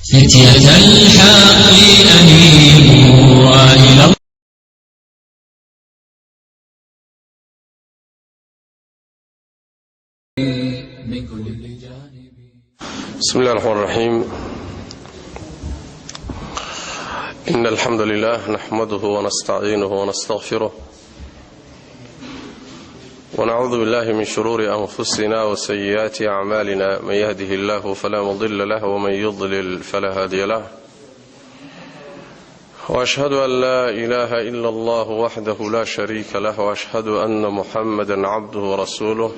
فتية الحق أنيبوا وإلى بسم الله الرحمن الرحيم. إن الحمد لله نحمده ونستعينه ونستغفره ونعوذ بالله من شرور أنفسنا وسيئات أعمالنا. من يهده الله فلا مضل له ومن يضلل فلا هادي له. وأشهد أن لا إله إلا الله وحده لا شريك له وأشهد أن محمدا عبده ورسوله.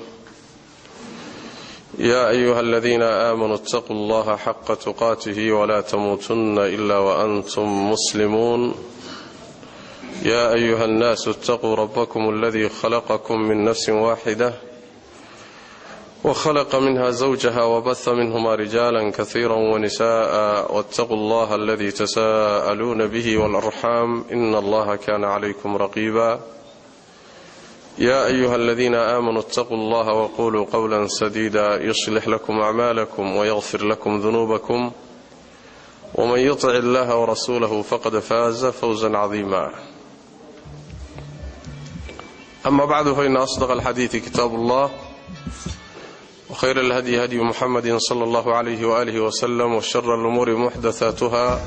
يا أيها الذين آمنوا اتقوا الله حق تقاته ولا تموتن إلا وأنتم مسلمون. يا أيها الناس اتقوا ربكم الذي خلقكم من نفس واحدة وخلق منها زوجها وبث منهما رجالا كثيرا ونساء واتقوا الله الذي تساءلون به والأرحام إن الله كان عليكم رقيبا. يا أيها الذين آمنوا اتقوا الله وقولوا قولا سديدا يصلح لكم أعمالكم ويغفر لكم ذنوبكم ومن يطع الله ورسوله فقد فاز فوزا عظيما. أما بعد فإن أصدق الحديث كتاب الله وخير الهدي هدي محمد صلى الله عليه وآله وسلم وشر الأمور محدثاتها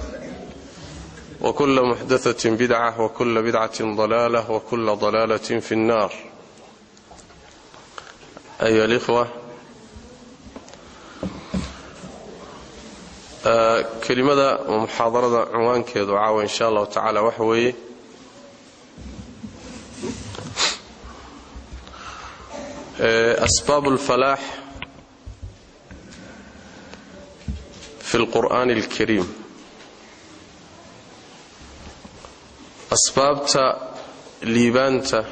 وكل محدثة بدعة وكل بدعة ضلالة وكل ضلالة في النار. أيها الإخوة، كلمة ومحاضرة عنوان كدعاء إن شاء الله تعالى وحوي أسباب الفلاح في القرآن الكريم. أسبابتا ليبانتا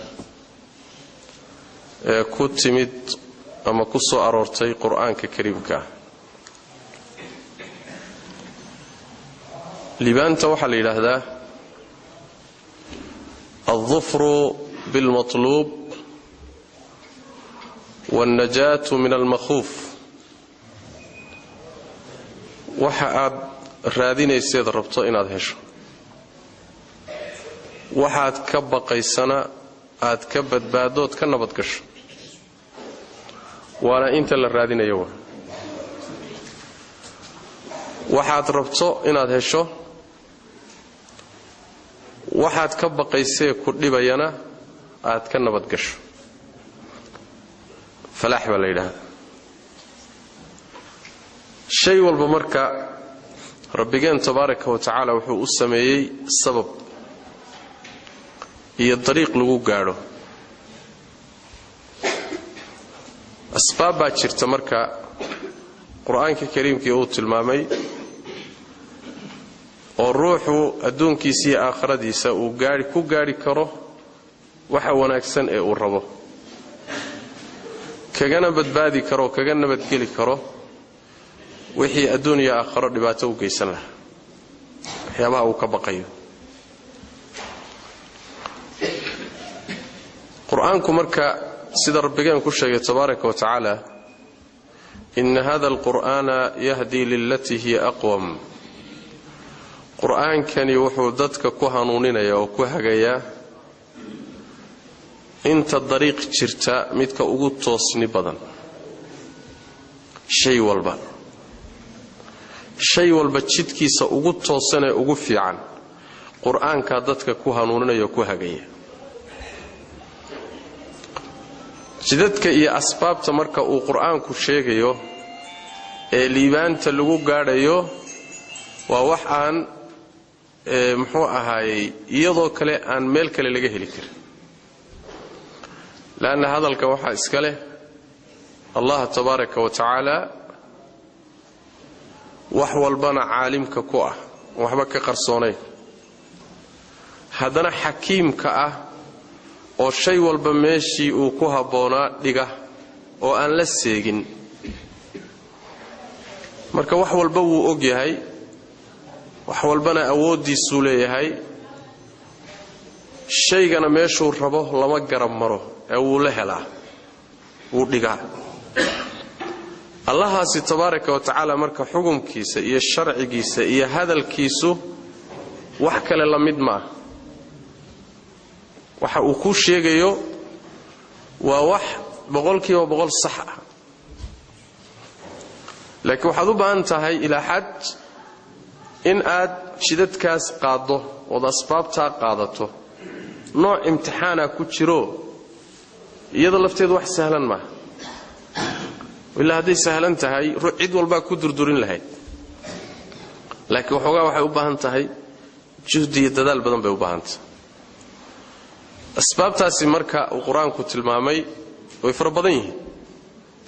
كتمد أما كسو أرورتي قرآن كريمك. ليبانتا وحل إلى هذا الظفر بالمطلوب والنجاة من المخوف. وحاد رادين يسيد الربطة إن هذا هشو waxaad ka baqaysana aad ka badbaadood ka nabad gasho waana inta la raadinayo. waxaad rabto inaad hesho waxaad ka baqaysay ku dhibayana aad ka nabad gasho. falaax baa la yidhaahdaa. shay walba marka rabbigeen tabaaraka wa tacaala wuxuu u sameeyey sabab iyo dariiq lagu gaadho. asbaab baa jirta marka qur-aanka kariimkii uu tilmaamay oo ruuxu adduunkiisa iyo aakhiradiisa uu ku gaadhi karo waxa wanaagsan ee uu rabo, kagana badbaadi karo, kaga nabadgeli karo wixii adduun iyo aakhiro dhibaato u geysan lahaa, waxyaabaha uu ka baqayo. qur-aanku marka sida rabbigeen ku sheegay tabaaraka wa tacaala inna hadha alqur'ana yahdi lillati hiya aqwam. qur-aankani wuxuu dadka ku hanuuninaya oo ku hagayaa inta dariiq jirta midka ugu toosni badan. shay walba jidkiisa ugu toosan ee ugu fiican qur-aanka dadka ku hanuuninaya oo ku hagaya. jidadka iyo asbaabta marka uu qur-aanku sheegayo ee liibaanta lagu gaadhayo waa wax aan muxuu ahaayey iyadoo kale aan meel kale laga heli karin. laanna hadalka waxaa iska leh allah tabaaraka wa tacaala, wax walbana caalimka ku ah, waxba ka qarsoonayn, haddana xakiimka ah oo shay walba meeshii uu ku habboonaa dhiga oo aan la seegin. marka wax walba wuu og yahay, wax walbana awooddiisuu leeyahay. shaygana meeshuu rabo lama garab maro ee wuu la helaa, wuu dhigaa. الله تبارك وتعالى marka xukunkiisa iyo sharcigiisa iyo hadalkiisu wax kale la mid ma waxa uu ku sheegayo waa wax boqolkiiba boqol sax ah laakiin waxaad u baahan tahay ilaa xad in aad shidadkaas qaado oo asbaabta qaadato nooc imtixaana ku jiro iyada lafteedu wax sahlan ma willa haday sahlan tahay cid walba ku durdurin lahayd laakiin waxoogaa waxay u baahan tahay juhdi iyo dadaal badan bay u baahan tahay asbaabtaasi marka uu quraanku tilmaamay way far badan yihiin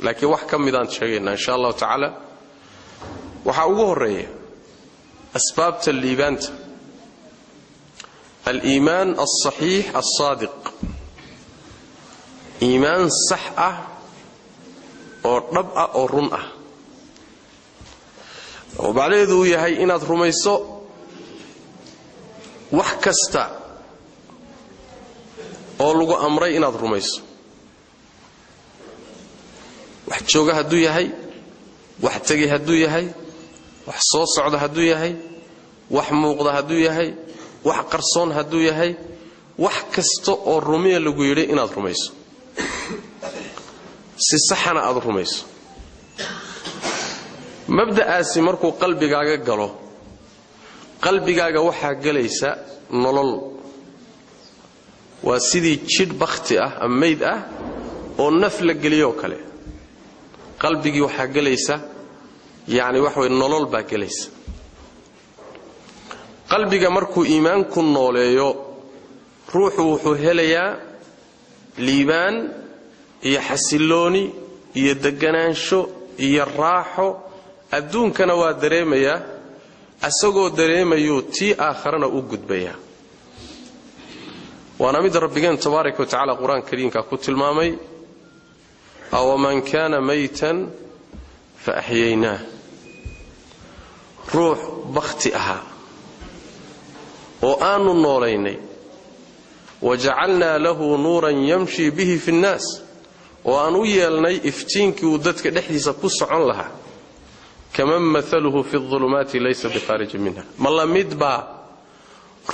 laakiin wax ka mid aan sheegaynaa insha Allah ta'ala waxa ugu horeeya asbaabta liibaanta al-iimaan as-sahih as-sadiq iimaan sax ah oo dhab ah oo run ah oo bacdeedu yahay inaad rumayso wax kasta oo lagu amray inaad rumayso wax jooga haduu yahay wax tagay haduu yahay wax soo socda haduu yahay wax muuqda haduu yahay wax qarsoon haduu yahay wax kasta oo rumiye lagu yiri inaad rumayso si saxana aad rumayso mabda'aasi markuu qalbigaaga galo qalbigaaga waxa galaysa nolol waa sidii jid bakhti ah amayd ah oo naf la galiyo kale qalbigi waxa galaysa yaani wax way nolol baa galaysa qalbiga markuu iimaanku nooleeyo ruuxu wuxuu helayaa liibaan iyo xasilooni iyo deganaansho iyo raaxo adduunkana waa dareemaya asagoo dareemayo tii aakhirana u gudbaya waana mid rabbigeen tabaaraka wa taala quraan kariimka ku tilmaamay aw man kana maytan fa ahyayna ruux bakhti aha oo aanu noolaynay waja'alna lahu nuran yamshi bihi fi an-nas oo aanu yeelnay iftiinkii uu dadka dhexdiisa ku socon lahaa kama mathaluhu fi adh-dhulumati laysa bikharij minha malamidba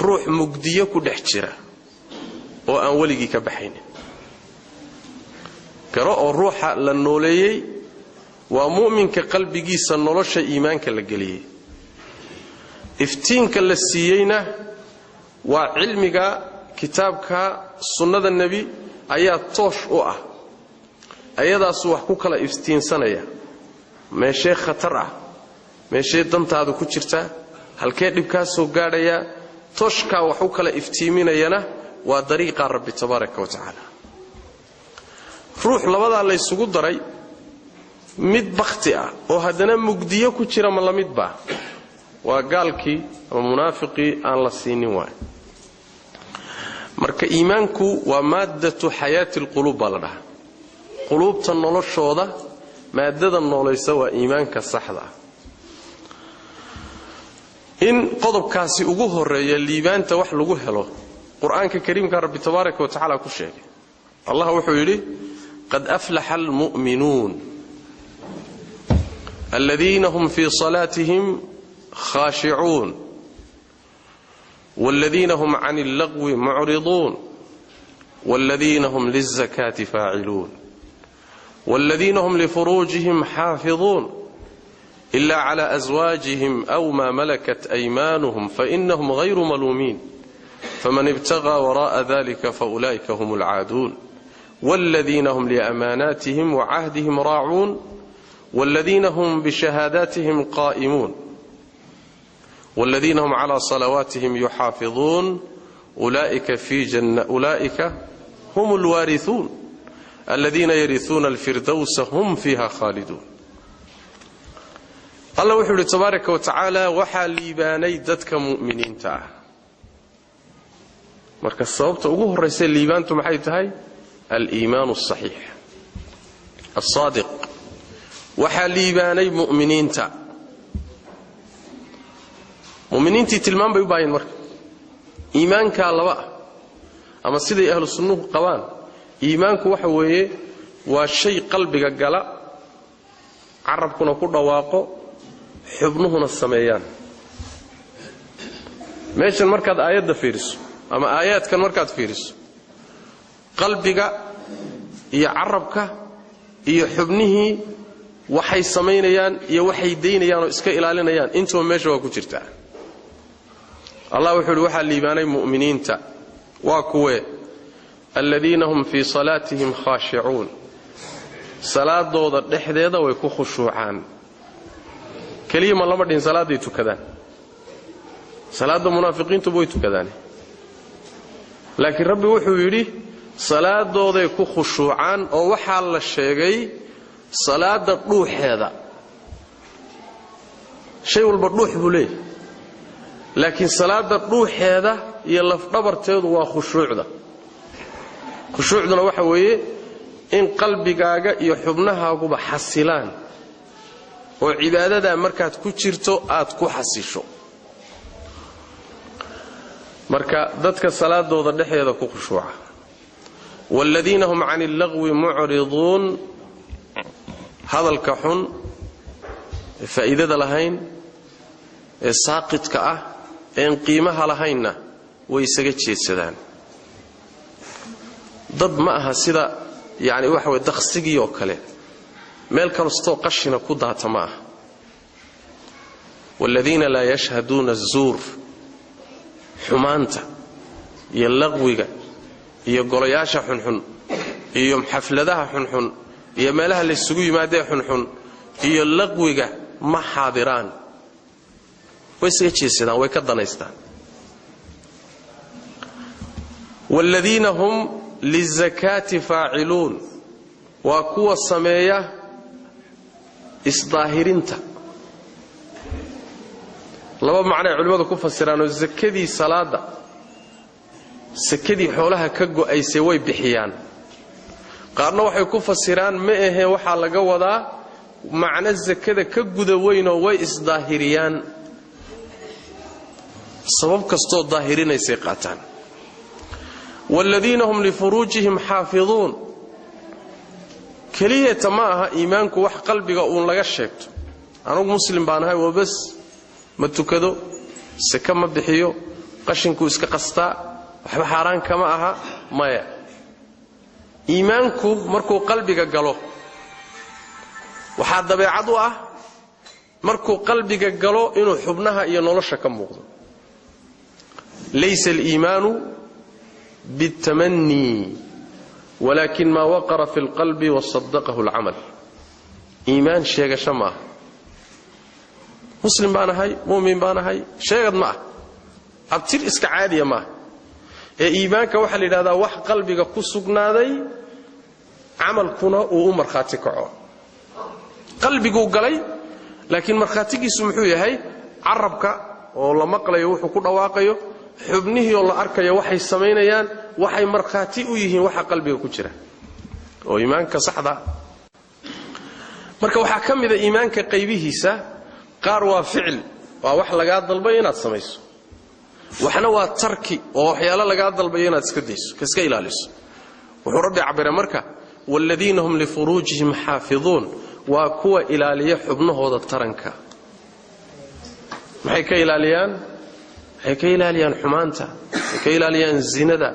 ruux mugdiyo ku dhex jira oo aan waligi ka baxaynin karo oo ruuxa la nooleeyay waa muuminka qalbigiisa nolosha iimaanka la galiyay iftiinka la siiyeyna waa cilmiga kitaabka sunnada nabi ayaa toosh u ah ayadaas wax ku kala iftiinsanaya meeshay khatar ah meeshay dantaadu ku jirta halkee dhibka soo gaadhaya tooshka wax u kala iftiiminayana waa dariiqa rabbi tabaaraka wa taala ruux labada la isugu daray mid bakhti ah oo hadana mugdiyo ku jira ma la midba waa gaalkii ama munaafiqii aan la siinin waay marka iimaanku waa maadatu hayaati alqulub balada qulubta noloshooda maadada noolaysa waa iimaanka saxda in qodobkaasi ugu horeeya liibaanta wax lagu helo quraanka kariimka rabbi tabaaraka wa taala ku sheegay allah wuxuu yiri qad aflaha almu'minun alladhina hum fi salatihim khashi'un والذين هم عن اللغو معرضون والذين هم للزكاة فاعلون والذين هم لفروجهم حافظون إلا على أزواجهم أو ما ملكت أيمانهم فإنهم غير ملومين فمن ابتغى وراء ذلك فأولئك هم العادون والذين هم لأماناتهم وعهدهم راعون والذين هم بشهاداتهم قائمون والذين هم على صلواتهم يحافظون أولئك هم الوارثون الذين يرثون الفردوس هم فيها خالدون الله وحده تبارك وتعالى وحال لباني ددك مؤمنين تا marka sababta ugu horeysa liibaantu maxay tahay al-iimaan as-sahih as-sadiq waxa liibaanay mu'miniinta mu'miniintii tilmaan bay u baahin marka iimaanka laba ama siday ahlu sunnuhu qabaan iimaanku waxa weeye waa shay qalbiga gala carabkuna ku dhawaaqo xubnuhuna sameeyaan meeshan markaad aayadda fiiriso ama aayaadkan markaad fiiriso qalbiga iyo carabka iyo xubnihii waxay sameynayaan iyo waxay deynayaan oo iska ilaalinayaan intoo meesha waa ku jirtaa Allah wuxuu waxa liibaanay mu'miniinta waa kuwe alladina hum fi salatihim khashi'un salaadooda dhexdeeda way ku khushuucaan kaliya lama dhin salaaday tukadaan salaada munaafiqiintu way tukadaan laakiin rabbi wuxuu yiri salaadooday ku khushuucaan oo waxa la sheegay salaada dhuuxeeda shay walba dhuux buu leeyahay laakiin salaada dhuuxeeda iyo laf dhabarteedu waa khushuucda khushuucduna waxa weeye in qalbigaaga iyo xubnahaaguba xasilaan oo cibaadada markaad ku jirto aad ku xasisho marka dadka salaadooda dhexdeeda ku khushuuca walladina hum 'anil lagwi mu'ridun hadalka xun faa'iidada lahayn ee saaqidka ah ee qiimaha lahaynna way isaga jeedsadaan dad ma aha sida yaani waxa way dakhsigii oo kale meel kasto qashina ku daata ma aha walladina la yashhaduna az-zur xumaanta iyo laqwiga iyo golayaasha xunxun iyo xafladaha xunxun iyo meelaha la isugu yimaadee xunxun iyo laqwiga ma xaadiraan way isaga jeedsadaan way ka danaystaan walladina hum lizakati faa'iluun waa kuwa sameeya isdaahirinta laba macna culimadu ku fasiraan oo zakadii salaada sakadii xoolaha ka go'aysay way bixiyaan qaarna waxay ku fasiraan ma ahe waxa laga wadaa macna zakada ka guda weyn oo way isdaahiriyaan sabab kasto daahirinaysay qaataan walladina hum li furujihim xaafidun kaliya maaha iimaanku wax qalbiga uu laga sheegto anigu muslim baan ahay oo bas ma tukado saka ma bixiyo qashinku iska qastaa waxba xaraan kama aha maya iimaanku markuu qalbiga galo waxa dabeecad u ah markuu qalbiga galo inuu xubnaha iyo nolosha ka muuqdo laysa al-iimaanu bitamanni walakin ma waqara fi al-qalbi wa saddaqahu al-amal iimaan sheegasho ma muslim baan ahay mu'min baan ahay sheegad ma abtir iska caadiya ma ee iimaanka waxa la yiraahdaa wax qalbiga ku sugnaaday amalkuna uu marxaati kaco qalbigu galay laakiin marxaatigiisu muxuu yahay arabka oo la maqlayo wuxuu ku dhawaaqayo xubnihii oo la arkayo waxay sameynayaan waxay marxaati u yihiin waxa qalbiga ku jira oo iimaanka saxda marka waxa kamida iimaanka qaybihiisa qaar waa ficil waa wax laga dalbay inaad samayso waxna waa tarki oo waxyaalo laga dalbay inaad iska deyso iska ilaaliso wuxuu rabbi cabira marka walladina hum li furujihim xaafidun waa kuwa ilaaliya xubnahooda taranka maxay ka ilaaliyaan xumaanta waxay ka ilaaliyaan zinada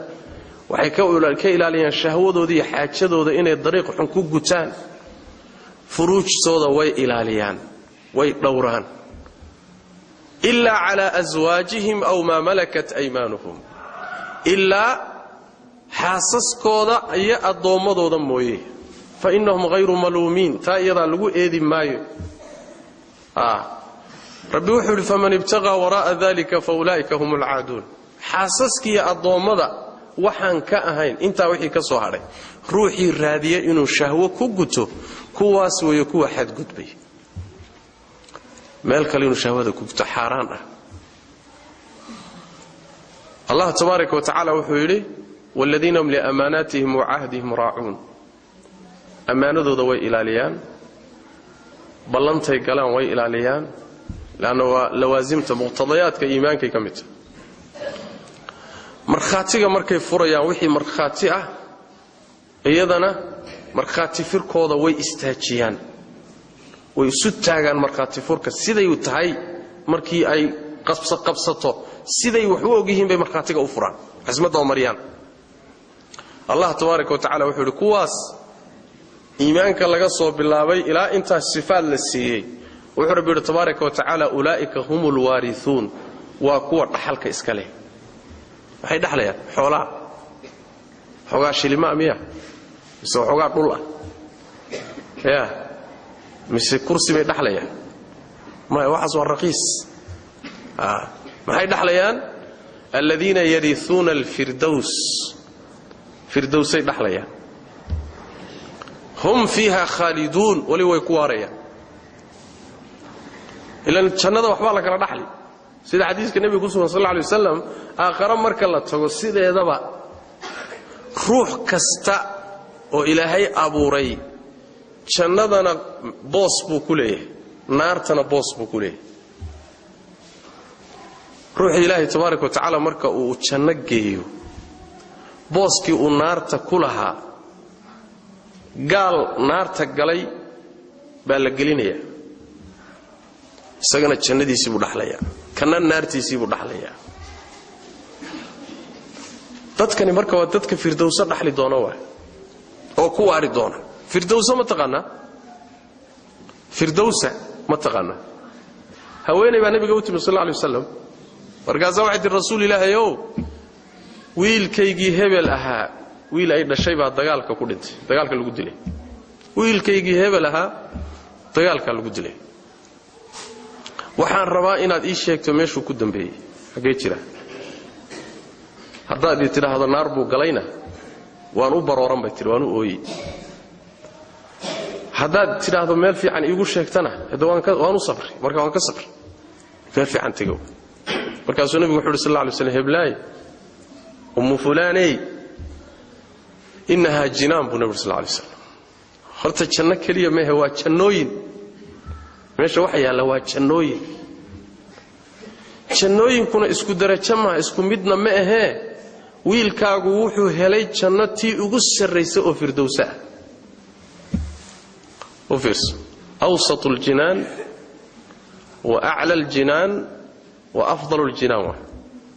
waxay ka ilaaliyaan shahwadooda iyo xaajadooda inay dariiq xun ku gutaan furuujtooda way ilaaliyaan way dhowraan illa ala azwaajihim aw ma malakat aymanuhum illa xaasaskooda iyo adoomadooda mooyee fa innahum ghayru maluumin taa iyada lagu eedi maayo rabbi wuxuu yiri faman ibtaga waraa dhalika fa ulaika humul aadun xaasaskiya adoomada waxaan ka ahayn inta wixii ka soo haray ruuxii raadiya inuu shahwo ku guto kuwaas way kuwa xad gudbay meel kale inuu shahwada ku guto xaraan ah Allah tabaaraka wa ta'ala wuxuu yiri walladina hum li amanatihim wa ahdihim raa'un amaanadooda way ilaaliyaan ballantay galaan way ilaaliyaan laana waa lawaasimta muqtadayaadka iimaanka kamid marxaatiga markay furayaan wixii marxaati ah iyadana marxaati firkooda way istaajiyaan way isu taagaan markhaati furka siday u tahay markii ay qabsato siday wax u ogyihiin bay markhaatiga u furaan xismada oo mariyaan Allah tabaaraka wa ta'ala wuxuu kuwaas iimaanka laga soo bilaabay ilaa inta sifaad la siiyay wuxuu rabbi tabaaraka wa ta'ala ulaa'ika humul waarithun wa kuwa dhaxalka iska leh waxay dhaxlayaan xoolaha xogaa shilima amiya soo xogaa dhul ah ya mise kursi bay dhaxlayaan ma waxas waa raqiis maxay dhaxlayaan alladina yarithuna alfirdaws firdawsay dhaxlayaan hum fiha khalidun wali way ku waarayaan ilan jannada waxba la kala dhaxli sida xadiiska nabiga sallallahu alayhi wasallam aakhira marka la tago sideedaba ruux kasta oo ilaahay abuuray jannadana boos buu ku leeyahay naartana boos buu ku leeyahay ruux ilaahay tabaaraka wa ta'ala marka uu janno geeyo booskii uu naarta ku lahaa gaal naarta galay baa la gelinayaa isagana jannadiisii buu dhaxlayaa kana naartiisii buu dhaxlayaa dadkani marka waa dadka firdawsa dhaxli doona waa oo ku waari doona firdawsa ma taqaana firdawsa ma taqaana haweeney baa nabiga u timi sallallahu alayhi wasallam markaas waxay rasuul ilaahay oo wiilkaygii hebel ahaa wiil ay dhashay baa dagaalka ku dhintay dagaalka lagu dilay wiilkaygii hebel ahaa dagaalka lagu dilay waxaan rabaa inaad ii sheegto meeshuu ku dambeeyay xagee jira haddaad ii tiraahdo naar buu galayna waan u barooran bay tiri waan u ooyey haddaad tiraahdo meel fiican iigu sheegtana hada waan u sabray marka waan ka sabray meel fiican tagow markaasuu nabigu wuxuu sallallahu alayhi wasallam heblaay fulaanay innaha jinaan buu nabigu sallallahu alayhi wasallam horta janno kaliya ma waa jannooyin meesha waxa yaala waa jannooyin jannooyinkuna isku darajo ma isku midna ma ahee wiilkaagu wuxuu helay jannatii ugu sarreysay oo firdawsa oo firs awsatul jinaan wa a'la al jinaan wa afdalul jinaan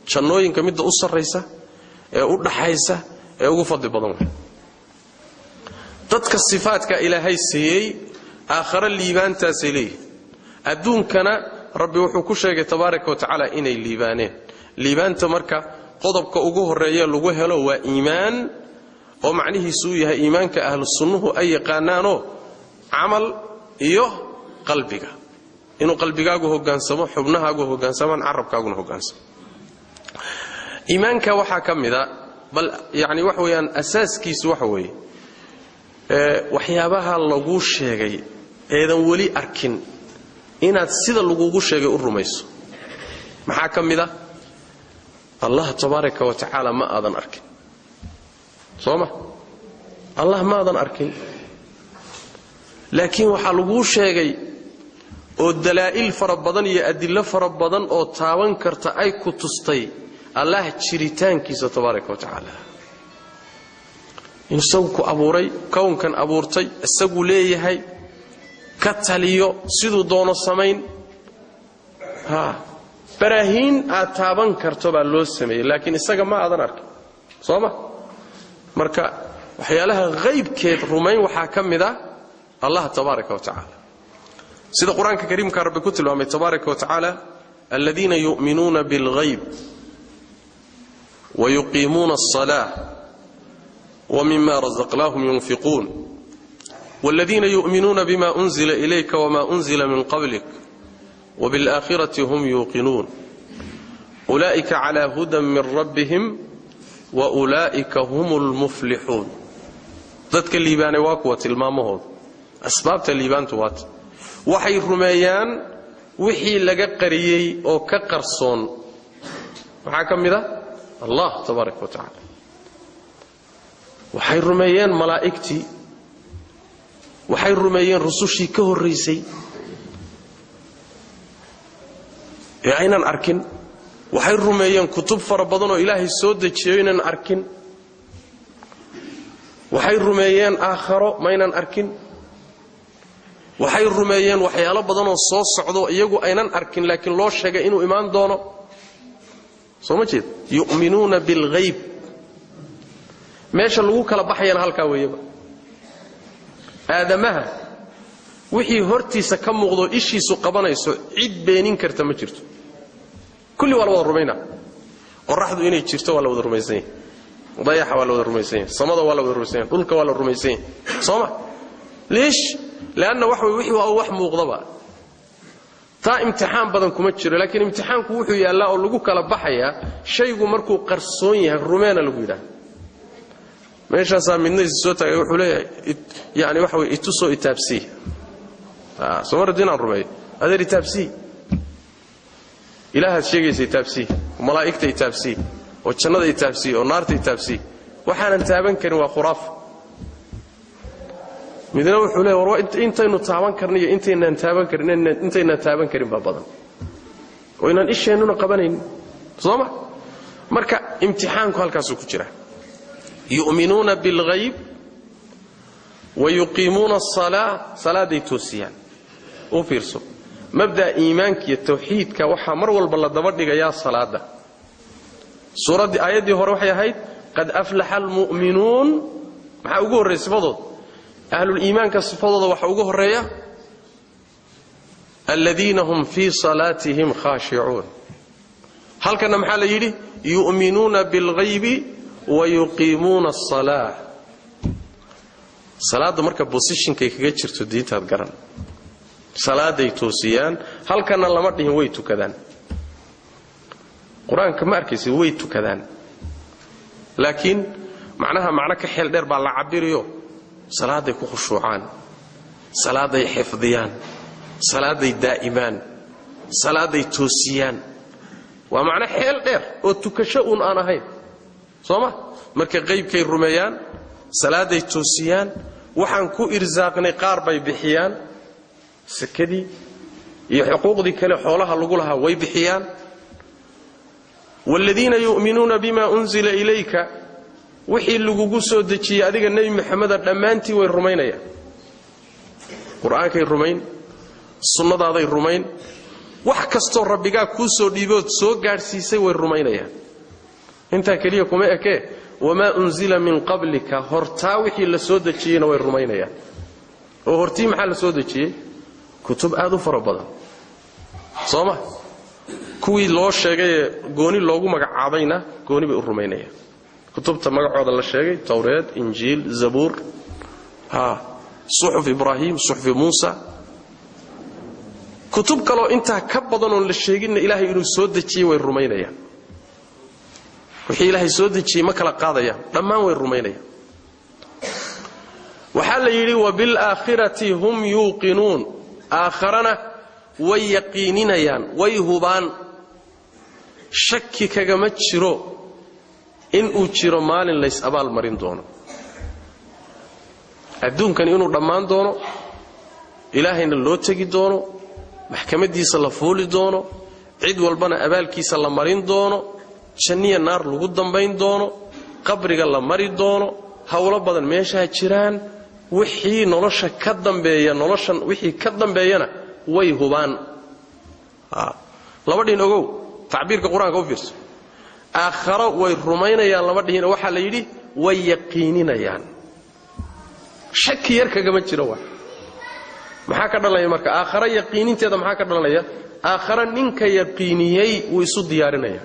jannooyinka midda u sarreysa ee u dhaxaysa ee ugu fadli badan dadka sifaadka ilaahay siiyay aakhira liibaantaasay leeyihiin adduunkana rabbi wuxuu ku sheegay tabaaraka wa ta'ala inay liibaaneen liibaanta marka qodobka ugu horeeya lagu helo waa iimaan oo macnihiisu yahay iimaanka ahlus sunnuhu ay yaqaanaano amal iyo qalbiga inuu qalbigaagu hogaansamo xubnahaagu hogaansamaan carabkaaguna hogaansamo iimaanka waxa kamida bal yaani wax weeyaan asaaskiisu waxa weeye waxyaabaha lagu sheegay eedan wali arkin inaad sida lagugu sheegay u rumayso maxaa kamida Allah tabaaraka wa ta'ala ma aadan arkin sooma Allah ma aadan arkin laakiin waxa lagu sheegay oo dalaa'il fara badan iyo adillo fara badan oo taaban karta ay ku tustay Allah jiritaankiisa tabaaraka wa ta'ala inuu ku abuuray koonkan abuurtay isagu leeyahay ka taliyo siduu doono samayn barahiin aad taaban karto baa loo sameeyay laakiin isaga ma aadan arkin sooma marka waxyaalaha qaybkeed rumayn waxa kamida Allah tabaaraka wa ta'ala sida quraanka kariimka rabbi ku tilmaamay tabaaraka wa ta'ala alladheena yu'minuna bil ghaib wa yuqimuna as-salah wa mimma razaqnahum yunfiqun والذين يؤمنون بما أنزل إليك وما أنزل من قبلك وبالآخرة هم يوقنون أولئك على هدى من ربهم وأولئك هم المفلحون ذاتك الليبان واكوة المامهود أسباب الليبان توات وحي الرميان وحي لقى قريي أو كقرصون وحاكم ذا الله تبارك وتعالى وحي الرميان ملائكتي waxay rumeeyeen rusushii ka horeysay ee aynan arkin waxay rumeeyeen kutub fara badan oo Ilaahay soo dejiyay inaan arkin waxay rumeeyeen aakhiro ma aynan arkin waxay rumeeyeen waxyaalo badan oo soo socdo iyagu aynan arkin laakiin loo sheegay inuu imaan doono soo ma jeed yu'minuuna bil ghayb meesha lagu kala baxayana halka weeyaba aadamaha wixii hortiisa ka muuqdo ishiisu qabanayso cid beenin karta ma jirto kulli wala wada rumayna qorraxdu inay jirto wala wada rumaysan dayaxa wala wada rumaysan samada wala wada rumaysan dhulka wala rumaysan sooma leesh laana wixii waa wax muuqdaba taa imtixaan badan kuma jiro laakiin imtixaanku wuxuu yaalaa oo lagu kala baxaya shaygu markuu qarsoon yahay rumeena lagu yiraahdo meeshaas midna soo taagay wuxuu leeyahay yaani waxa way itusoo itaabsi soo radina rumay adeer itaabsi ilaaha sheegaysa itaabsi malaa'ikta itaabsi oo jannada itaabsi oo naarta itaabsi waxaan taaban karin waa khuraaf midna wuxuu leeyahay war intaynu taaban karniyo intaynan taaban karin ba badan oo inaan isheenuna qabanayn sooma marka imtixaanku halkaas ku jira yu'minuuna bil ghayb wa yuqiimuuna as-salaa salaaday toosiyaan oo fiirso mabda iimaanka iyo tawxiidka waxa mar walba la daba dhigayaa salaada suuradii aayadii hore waxay ahayd qad aflaha al-mu'minuun waxa ugu horeeyay sifadood ahlul iimaanka sifadooda waxa ugu horeeya alladina hum fi salatihim khashi'un halkana maxaa la yiri yu'minuuna bil ghaybi wa yuqiimuuna as-salaa salaada marka positionkay kaga jirto diintaad garan salaaday toosiyaan halkana lama dhihin way tukadaan quraanka ma arkaysi way tukadaan laakiin macna ka xeel dheer baa la cabiriyo salaaday ku khushuucaan salaaday xifdiyaan salaaday daa'imaan salaaday toosiyaan waa macna xeel dheer oo tukasho aan ahayn sooma marka qaybkay rumeeyaan salaaday toosiyaan waxaan ku irsaaqnay qaar bay bixiyaan sakadii iyo xuquuqdii kale xoolaha lagu lahaa way bixiyaan walladina yu'minuuna bima unzila ilayka wixii lagugu soo dejiyay adiga nabi maxamed dhamaantii way rumaynayaan quraankay rumayn sunnadaaday rumayn wax kasto rabbiga ku soo dhiibood soo gaarsiisay way rumaynayaan inta kaliya kuma ekee wama unzila min qablika hortaa wixii la soo dejiyayna way rumaynayaan oo hortii maxaa la soo dejiyay kutub aad u fara badan sooma kuwii loo sheegay gooni loogu magacaabayna gooni bay u rumaynayaan kutubta magacooda la sheegay tawreed injiil zabuur suhuf ibrahim suhuf muusa kutub kale inta ka badan oo la sheegin ilaahay inuu soo dejiyay way rumaynayaan wixii ilaahay soo dejiyay ma kala qaadayaan dhammaan way rumaynayaan waxa la yiri wa bil aakhirati hum yuqinuun aakharana way yaqiininayaan way hubaan shakki kaga ma jiro in uu jiro maalin lays abaal marin doono adduunkan inuu dhammaan doono ilaahayna loo tagi doono maxkamadiisa la fuuli doono cid walbana abaalkiisa la marin doono janniya naar lagu dambayn doono qabriga la mari doono hawlo badan meesha jiraan wixii nolosha ka dambeeya noloshan wixii ka dambeeyana way hubaan laba dhin ogow tabiirka quraanka u fiirso aakhara way rumaynayaan laba dhin waxa la yiri way yaqiininayaan shaki yar kaga ma jiro wax maxaa ka dhalaya marka aakhara yaqiininteeda maxaa ka dhalaya aakhara ninka yaqiiniyay uu isu diyaarinaya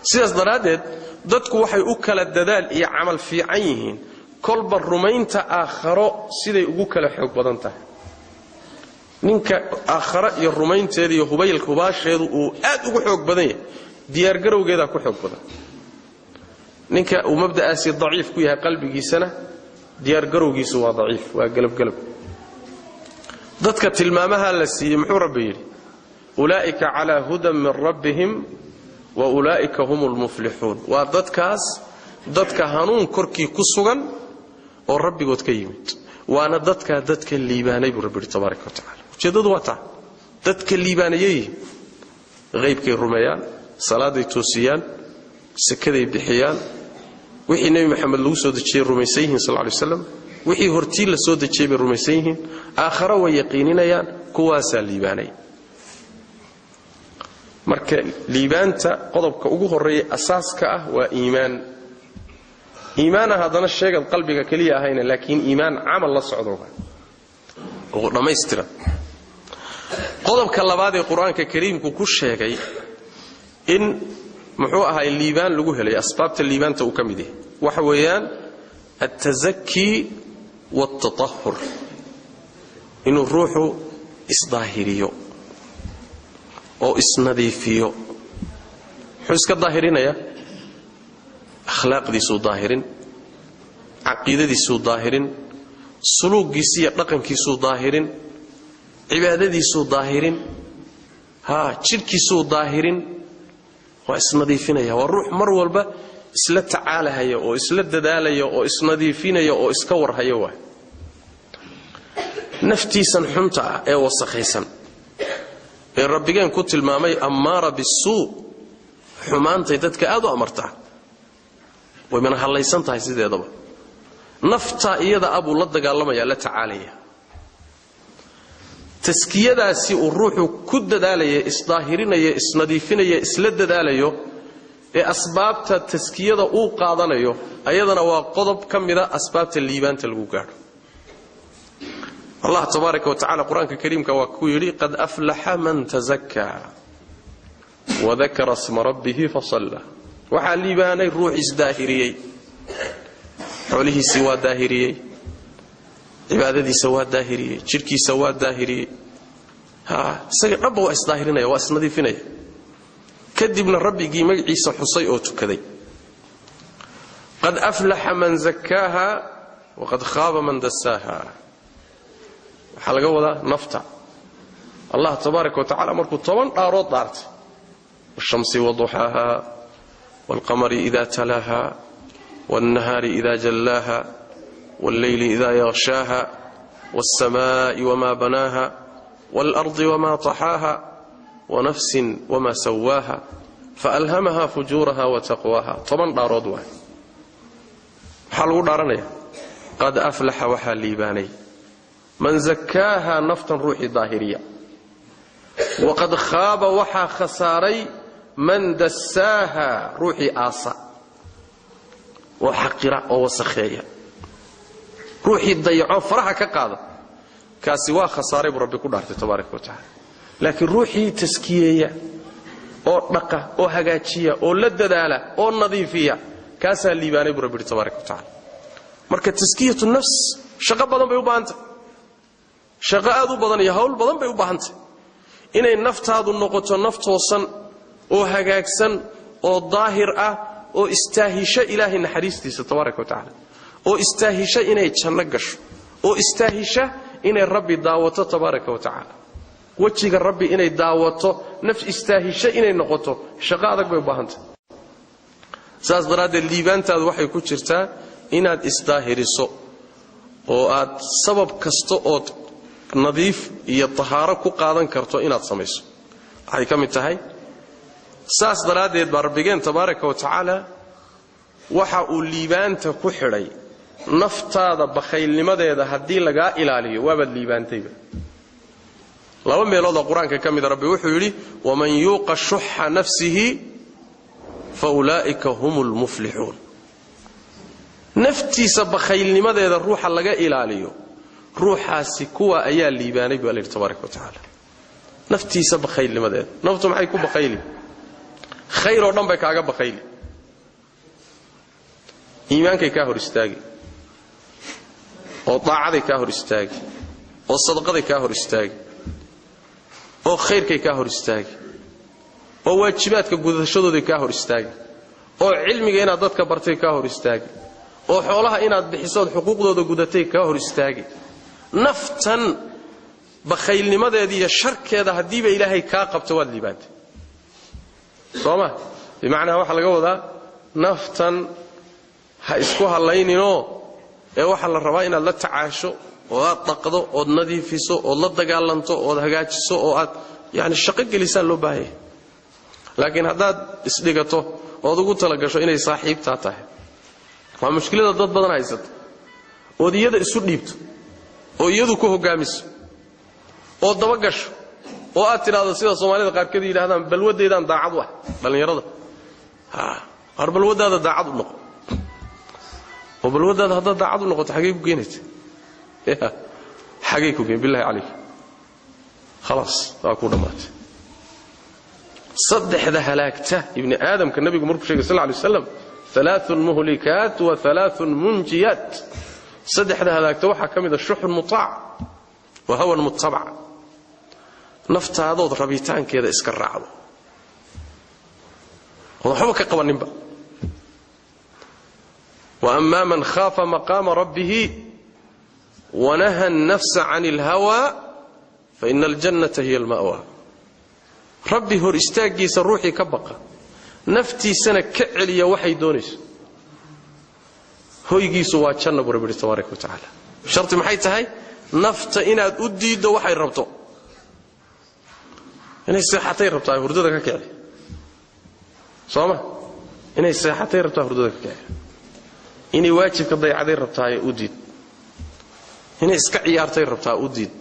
sidaas daraadeed dadku waxay u kala dadaal iyo amal fiican yihiin kolba rumaynta aakharo siday ugu kala xoog badan tahay ninka aakhara iyo rumaynteeda iyo hubaylka hubaasheedu uu aad ugu xoog badan yahay diyaar garowgeeda ku xoog badan ninka uu mabda'aasi daciif ku yahay qalbigiisana diyaar garowgiisu waa daciif waa galab dadka tilmaamaha la siiyay muxuu rabbi yiri ulaa'ika ala hudan min rabbihim wa ulaa'ika humul muflihun waa dadka hanuun korkii ku sugan oo rabbigood ka yimid waana dadka liibaanay buu rabbi tabaaraka wa taala jeedadu waa taa dadka liibaanayay qaybkay rumeeyaan salaaday toosiyaan sakaday bixiyaan wixii nabi maxamed lagu soo dejiyay rumaysan sallallahu alayhi wasallam wixii hortii la soo dejiyay bay rumaysan yihiin aakhira way yaqiininayaan kuwaasa liibaanay marka liibaanta qodobka ugu horeeya asaaska ah waa iimaan hadana sheegad qalbiga kaliya ahayna laakiin iimaan amal la socdo oo dhameystira qodobka labaad ee quraanka kariimku ku sheegay in muxuu ahay liibaan lagu helay asbaabta liibaanta uu kamid yahay waxa weeyaan at-tazakki wat-tatahhur inuu ruuxu isdaahiriyo oo isnadiifiyo wuxuu iska daahirinaya akhlaaqdiisu daahirin aqeedadiisu daahirin suluugiisa iyo dhaqankiisu daahirin cibaadadiisu daahirin jirkiisu daahirin waa isnadiifinaya waa ruux mar walba isla tacaalaya oo isla dadaalaya oo isnadiifinaya oo iska warhaya waa naftiisan xunta ee wasakhaysan ee rabbigeen ku tilmaamay amara bisuu xumaantay dadka aad u amartaa way man halaysan tahay sideedaba nafta iyada abu la dagaalamaya la tacaalaya taskiyadaasi uu ruuxu ku dadaalaya isdaahirinaya isnadiifinaya isla dadaalayo ee asbaabta taskiyada uu qaadanayo ayadana waa qodob kamida asbaabta liibaanta lagu gaaro Allah tabaaraka wa ta'ala quraanka kariimka waa ku yiri qad aflaha man tazakka wa dhakara isma rabbih fa salla waxa liibaanay ruux isdaahiriyay xoolihiisa waa daahiriyay cibaadadiisa waa daahiriyay jirkiisa waa daahiriyay isaga dhabba waa isdaahirinaya waa isnadiifinaya kadibna rabbigii magaciisa xusay oo tukaday qad aflaha man zakkaha wa qad khaba man dassaha waxa laga wadaa nafta Allah tabaaraka wa ta'ala markuu 10 dhaarood dhaartay shamsi waduhaha wal qamari idha talaha wan nahari idha jallaha wal layli idha yaghshaha was samaa'i wama banaha wal ardi wama tahaha wa nafsin wama sawaha fa alhamaha fujuraha wa taqwaha 10 dhaarood waa waxa lagu dhaaranaya qad aflaha wa halibanay من زكاها نفتا روحي ظاهرية وقد خاب وحا خساري من دساها روحي آصا وحقرة ووسخية روحي ضيعوا فرحة كقاضة كاسوا خساري بربي كل عرض تبارك وتعالى لكن روحي تسكية أو نقة أو هجاتية أو لددالة أو نظيفية كاسها الليباني بربي تبارك وتعالى مركز تسكية النفس شغب بدن بيوبانت shaqaad u badan iyo hawl badan bay u baahantay inay naftaadu noqoto naf toosan oo hagaagsan oo daahir ah oo istaahisha ilaahi naxariistiisa tabaaraka wa taala oo istaahisha inay janno gasho oo istaahisha inay rabbi daawato tabaaraka wa taala wajiga rabbi inay daawato naf istaahisha inay noqoto shaqo adag bay u baahantay saas daraaddeed liibaantaadu waxay ku jirtaa inaad isdaahiriso oo aad sabab kasto oo nadiif iyo tahaaro ku qaadan karto inaad samayso waxay kamid tahay saas daraadeed barbigeen tabaaraka wa taala waxa uu liibaanta ku xidhay naftaada bakhaylnimadeeda hadii laga ilaaliyo waabad liibaantayba laba meelood oo quraanka kamid rabbi wuxuu yiri waman yuqa shuhha nafsihi fa ulaa'ika humul muflihun naftiisa bakhaylnimadeeda ruuxa laga ilaaliyo ruuxaasi kuwa ayaa liibaanay baa Ilaahay tabaaraka wa taala naftiisa bakhaylnimadeeda naftu maxay ku bakhayli khayr oo dhan bay kaaga bakhayli iimaankay ka hor istaagi oo daacaday ka hor istaagi oo sadaqaday ka hor istaagi oo khayrkay ka hor istaagi oo waajibaadka gudashadooda ka hor istaagi oo cilmiga inaad dadka bartay ka hor istaagi oo xoolaha inaad bixiso xuquuqdooda gudatay ka hor istaagi naftan bakhaylnimadeeda iyo sharkeeda hadiiba ilaahay ka qabto waad liibaantay sooma bimaana waxa laga wadaa naftan ha isku halaynino ee waxa la rabaa inaad la tacaasho oo aad dhaqdo oo nadiifiso oo la dagaalanto oo hagaajiso oo aad yaani shaqo gelisan loo baahay laakiin hadaad isdhigato oo ugu tala gasho inay saaxiibta tahay waa mushkilada dad badan haysato ood iyada isu dhiibto oo iyadu ku hogaamiso oo daba gasho oo aad tiraahdo sida Soomaalida qaarkeed yiraahdaan balwadeedaan daacad wax dhalinyarada har balwadaada daacad u noqo oo balwadaada hadda daacad u noqoto xagee ku geenaysaa xagee ku geen billahi alayk خلاص waa ku dhamaatay saddexda halaagta ibn aadamka nabigu markuu sheegay sallallahu alayhi wasallam ثلاث مهلكات وثلاث منجيات saddexda halaagta waxa kamid ah shuhun mutaa wa hawan muttab'a naftaadoo rabitaankeeda iska raacdo waxba ka qabaninba wa amma man khafa maqama rabbih wa nahaa an-nafsa 'anil hawa fa innal jannata hiya al-ma'wa rabbi hor istaagiisa ruuxi ka baqa naftiisana ka celiya waxay doonayso hoygiisu waa jannada rabbi tabaaraka wa ta'ala sharti maxay tahay nafta inaad u diido waxay rabto inay seexatay rabtaa hurdada ka kicin sooma inay seexatay rabtaa hurdada ka kicin inay waajibka dayacday rabtaa u diid inay iska ciyaartay rabtaa u diid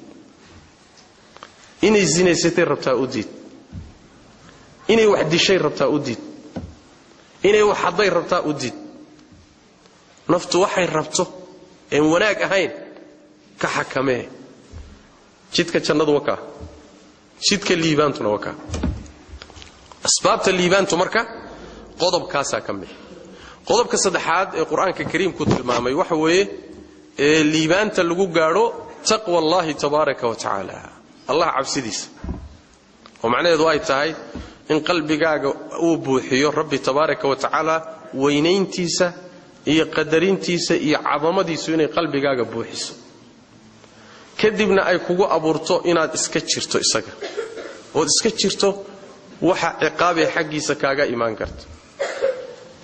inay zinaysatay rabtaa u diid inay wax dishay rabtaa u diid inay wax haday rabtaa u diid naftu waxay rabto in wanaag ahayn ka xakamee jidka jannadu waka jidka liibaantuna waka asbaabta liibaantu marka qodobkaasa kamid qodobka saddexaad ee quraanka kariimku tilmaamay waxa weeye liibaanta lagu gaaro taqwa Allah tabaaraka wa ta'ala Allah cabsidiisa oo macnaheedu ay tahay in qalbigaaga uu buuxiyo rabbi tabaaraka wa ta'ala weynayntiisa iyo qadarintiisa iyo cadamadiisa inay qalbigaaga buuxiso kadibna ay kugu abuurto inaad iska jirto isaga oo iska jirto waxa ciqaabe xaqiisa kaaga iimaan karto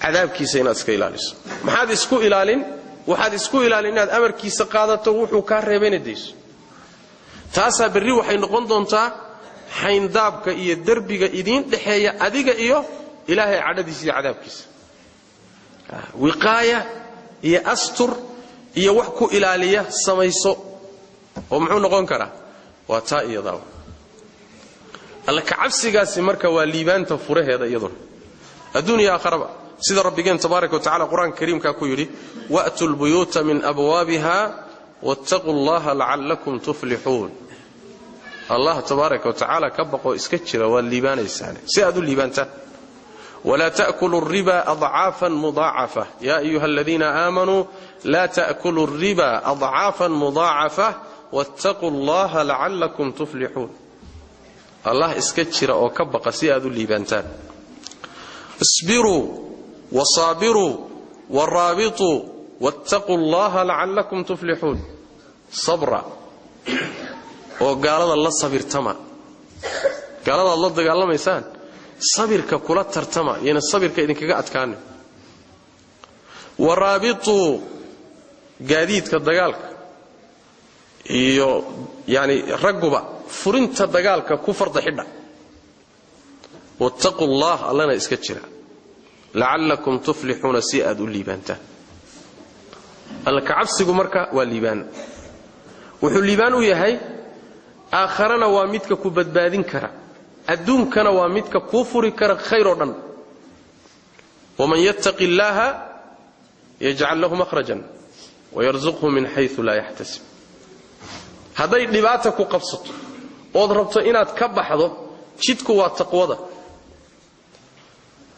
cadaabkiisa inaad iska ilaaliso maxaad isku ilaalin waxaad isku ilaalin inaad amarkiisa qaadato wuxuu ka reebayna deeso taasa bari waxay noqon doontaa xayndaabka iyo darbiga idin dhaxeeya adiga iyo ilaahay cadadiisa iyo cadaabkiisa wiqaaya iyo astur iyo wax ku ilaaliya samayso oo muxuu noqon karaa waa taa iyada alla ka cabsigaasi marka waa liibaanta furaheeda iyadoo adduunyo aakhiraba sida rabbigeen tabaaraka wa ta'ala quraanka kariimka ku yiri wa'tul buyuta min abwaabiha wattaqullaha la'allakum tuflihun Allah tabaaraka wa ta'ala ka baqo iska jira waa liibaanaysaan si aad u liibaanta ولا تأكلوا الربا أضعافا مضاعفة يا أيها الذين آمنوا لا تأكلوا الربا أضعافا مضاعفة واتقوا الله لعلكم تفلحون الله اسكتشر أو كبق سياد الليبانتان اصبروا وصابروا والرابطوا واتقوا الله لعلكم تفلحون صبرا وقال الله صبر تما قال الله دقال الله ميسان sabirka kula tartama yana sabirka idin kaga adkaan waraabitu gaadiidka dagaalka iyo yani raguba furinta dagaalka ku farda xidha wattaqullaah allana iska jira la'allakum tuflihuna si'ad liibanta alla ka cabsigu marka waa liibaan wuxuu liibaan u yahay aakharana waa midka ku badbaadin kara adduunkana waa midka ku furi kara khayr oo dhan waman yattaqillaha yaj'al lahu makhrajan wa yarzuqhu min haythu la yahtasib haday dhibaata ku qabsato oo rabto inaad ka baxdo jidku waa taqwada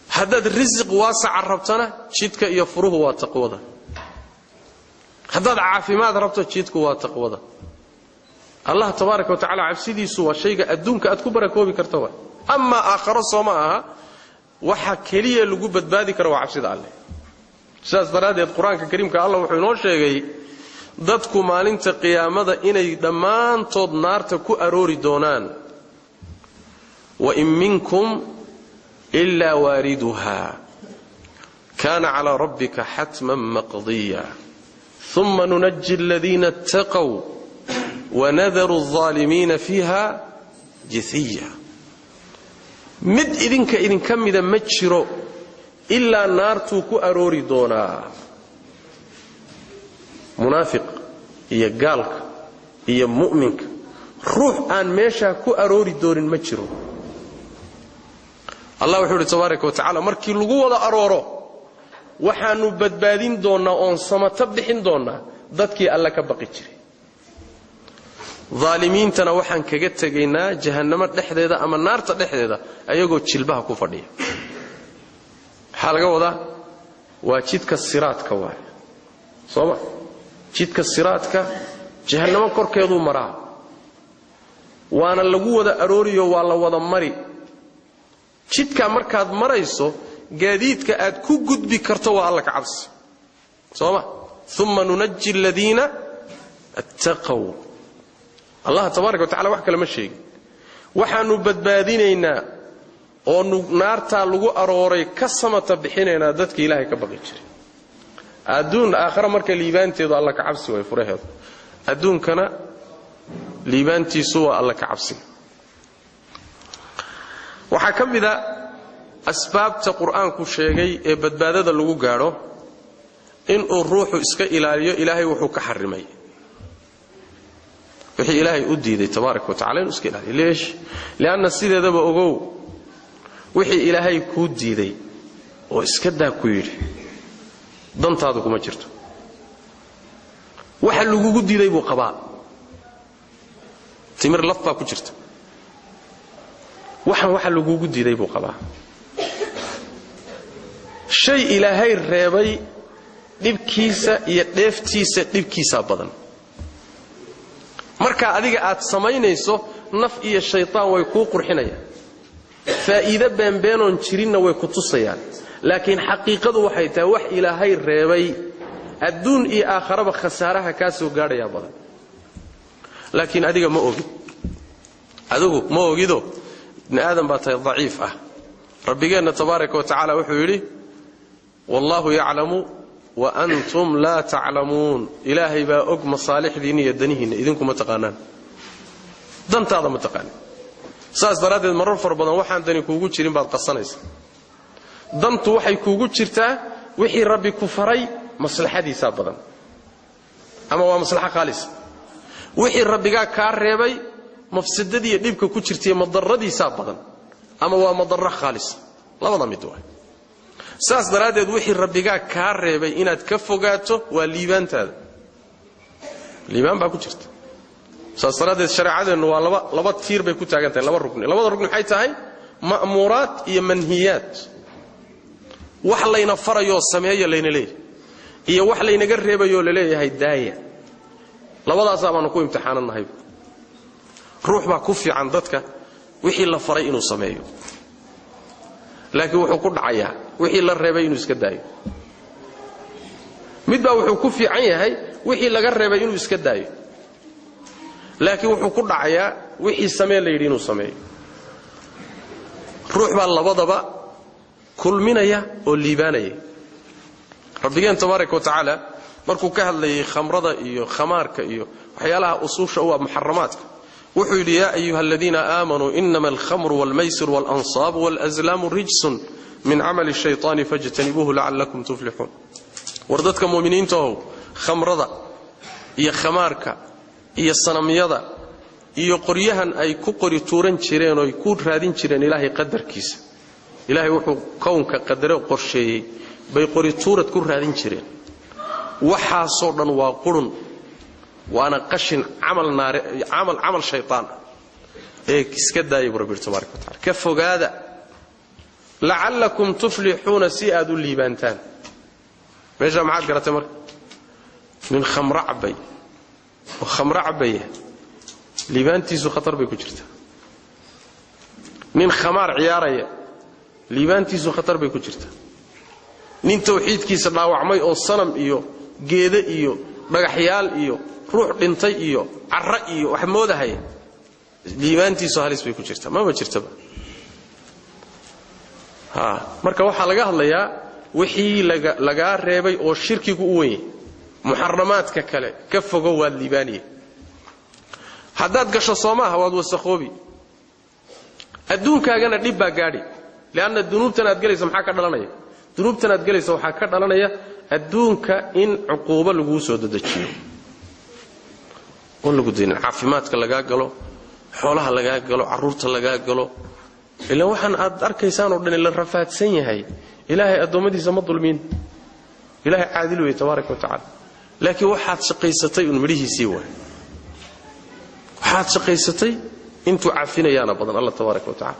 hadad rizq waasac rabtana jidka iyo furuhu waa taqwada hadad caafimaad rabto jidku waa taqwada Allah tabaaraka wa ta'ala cabsidiisu waa shayga adduunka aad ku barakoobi karto waa amma aakhiro soomaa waxa kaliya lagu badbaadi karo waa cabsida Allah sidaas daraadeed quraanka kariimka Allah wuxuu inoo sheegay dadku maalinta qiyaamada inay dhamaantood naarta ku aroori doonaan wa in minkum illa wariduha kana ala rabbika hatman maqdiya thumma nunajji alladhina ittaqaw ونذر الظالمين فيها جثيا مد إذن كمدا مجرو إلا نارتو كو أروري دونا munaafiq iyo gaalka iyo mu'minka ruux aan meesha ku aroori doonin ma jiro. Allah wuxuu yidhi tabaaraka wa tacaala markii lagu wada arooro waxaanu badbaadin doonaa oon samata bixin doonaa dadkii alla ka baqi jiray. Zaalimiintana waxaan kaga tegaynaa jahannamo dhexdeeda ama naarta dhexdeeda ayagoo jilbaha ku fadhiya. Waxa laga wadaa waa jidka siraadka waay. Sooma jidka siraadka jahannamo korkeedu maraa. waana lagu wada arooriyo waa la wada mari. jidka markaad marayso gaadiidka aad ku gudbi karto waa alla ka cabsi. sooma thumma nunajji alladheena attaqaw. Allah tabaaraka wa ta'ala wax kale ma sheegin. waxaanu badbaadinaynaa oo naarta lagu arooray ka samata bixinaynaa dadkii Ilaahay ka baqi jiray. adduun aakhira marka liibaanteedu alla ka cabsi way furaheedu. adduunkana liibaantiisu waa alla ka cabsi. waxa kamida asbaabta quraanku sheegay ee badbaadada lagu gaaro in uu ruuxu iska ilaaliyo Ilaahay wuxuu ka xarimay. wixii Ilaahay u diiday tabaaraka wa ta'ala inuu iska ilaaliyo. leesh laana sideedaba ogow wixii Ilaahay ku diiday oo iska daa ku yiri dantaadu kuma jirto. waxa lagu diiday buu qabaa. timir lafta ku jirta. waxa lagu diiday buu qabaa. shay Ilaahay reebay dibkiisa iyo dheeftiisa dibkiisa badan. marka adiga aad samaynayso naf iyo shaytaan way ku qurxinayaan. faa'iido beenbeenon jirinna way ku tusayaan. laakiin xaqiiqadu waxay tahay wax Ilaahay reebay adduun iyo aakhiraba khasaaraha ka soo gaadhaya badan. laakiin adiga ma ogid. adigu ma ogido in aadan baa tahay dhaif ah. rabbigeena tabaaraka wa ta'ala wuxuu yiri wallahu ya'lamu wa antum la ta'lamun. ilaahay baa og masaalixdiina iyo danihiina idinku ma taqaanaan. dantaada ma taqaan. saas daraadeed marar far badan waxaan dani kuugu jirin baad qasanaysa. dantu waxay kuugu jirtaa wixii rabbi ku faray maslaxadiisa badan ama waa maslaxa khaalis. wixii rabbiga ka reebay mafsadadiyo dhibka ku jirtay madarradiisa badan ama waa madarra khaalis. labada mid waa. saas daraadeed wixii rabbiga ka reebay inaad ka fogaato waa liibaantaada. liibaan baa ku jirta. saas daraadeed shariicadeenu waa laba tiir bay ku taagan tahay. laba rukni. labada rukni waxay tahay ma'muuraat iyo manhiyaat. wax layna farayo sameeyo layna leeyahay iyo wax laynaga reebayo la leeyahay daaya. labadaas aanu ku imtixaananahay. ruux baa ku fiican dadka wixii la faray inuu sameeyo. laakiin wuxuu ku dhacayaa wixii la reebay inuu iska daayo. mid baa wuxuu ku fiican yahay wixii laga reebay inuu iska daayo. laakiin wuxuu ku dhacayaa wixii samee la yiri inuu sameeyo. ruux baa labadaba kulminaya oo liibaanaya. rabbigeen tabaaraka wa ta'ala markuu ka hadlayay khamrada iyo khamaarka iyo waxyaalaha usuusha oo muharramaadka wuxuu yiri yaa ayuha alladina aamanu innamal khamru wal maysir wal ansab wal azlamu rijsun min amali ash-shaytani fajtanibuhu la'allakum tuflihun. wardadka muuminiinta oo khamrada iyo khamaarka iyo sanamyada iyo qoryahan ay ku qori tuuran jireen oo ay ku raadin jireen Ilaahay qadarkiisa. Ilaahay wuxuu koonka qadaro qorsheeyay bay qori tuurad ku raadin jireen. waxa soo dhan waa qurun waana qashin amal shaytaan ee iska daayay rabbi tabaaraka wa ta'ala. ka fogaada la'allakum tuflihuna si aad u liibaantaan. meesha maxaad garatay marka min khamra abay oo khamra abay liibaantiisu khatar bay ku jirtaa. min khamaar ciyaaraya liibaantiisu khatar bay ku jirtaa. nin tawxiidkiisa dhaawacmay oo sanam iyo geeda iyo dhagaxyaal iyo ruux dhintay iyo carra iyo wax moodahay liibaantiisu halis bay ku jirtaa. ma jirtaba. marka waxa laga hadlayaa wixii laga reebay oo shirkigu u weyn muharramaadka kale ka fogo waa liibaaniye. haddaad gasho Soomaha waad wasaqoobi. adduunkaagana dhib baa gaadhi. laana dunuubtan aad galayso maxaa ka dhalanaya. dunuubtan aad galayso waxa ka dhalanaya adduunka in cuquubo lagu soo dedejiyo oo lagu diin caafimaadka laga galo xoolaha laga galo caruurta laga galo ilaa waxaan aad arkaysaan oo dhan la rafaadsan yahay ilaahay adoomadiisa ma dulmin ilaahay caadil weey tabaaraka wa taala laakiin waxaad shaqaysatay un midhihiisii way waxaad shaqaysatay intuu caafinayaana badan Allah tabaaraka wa taala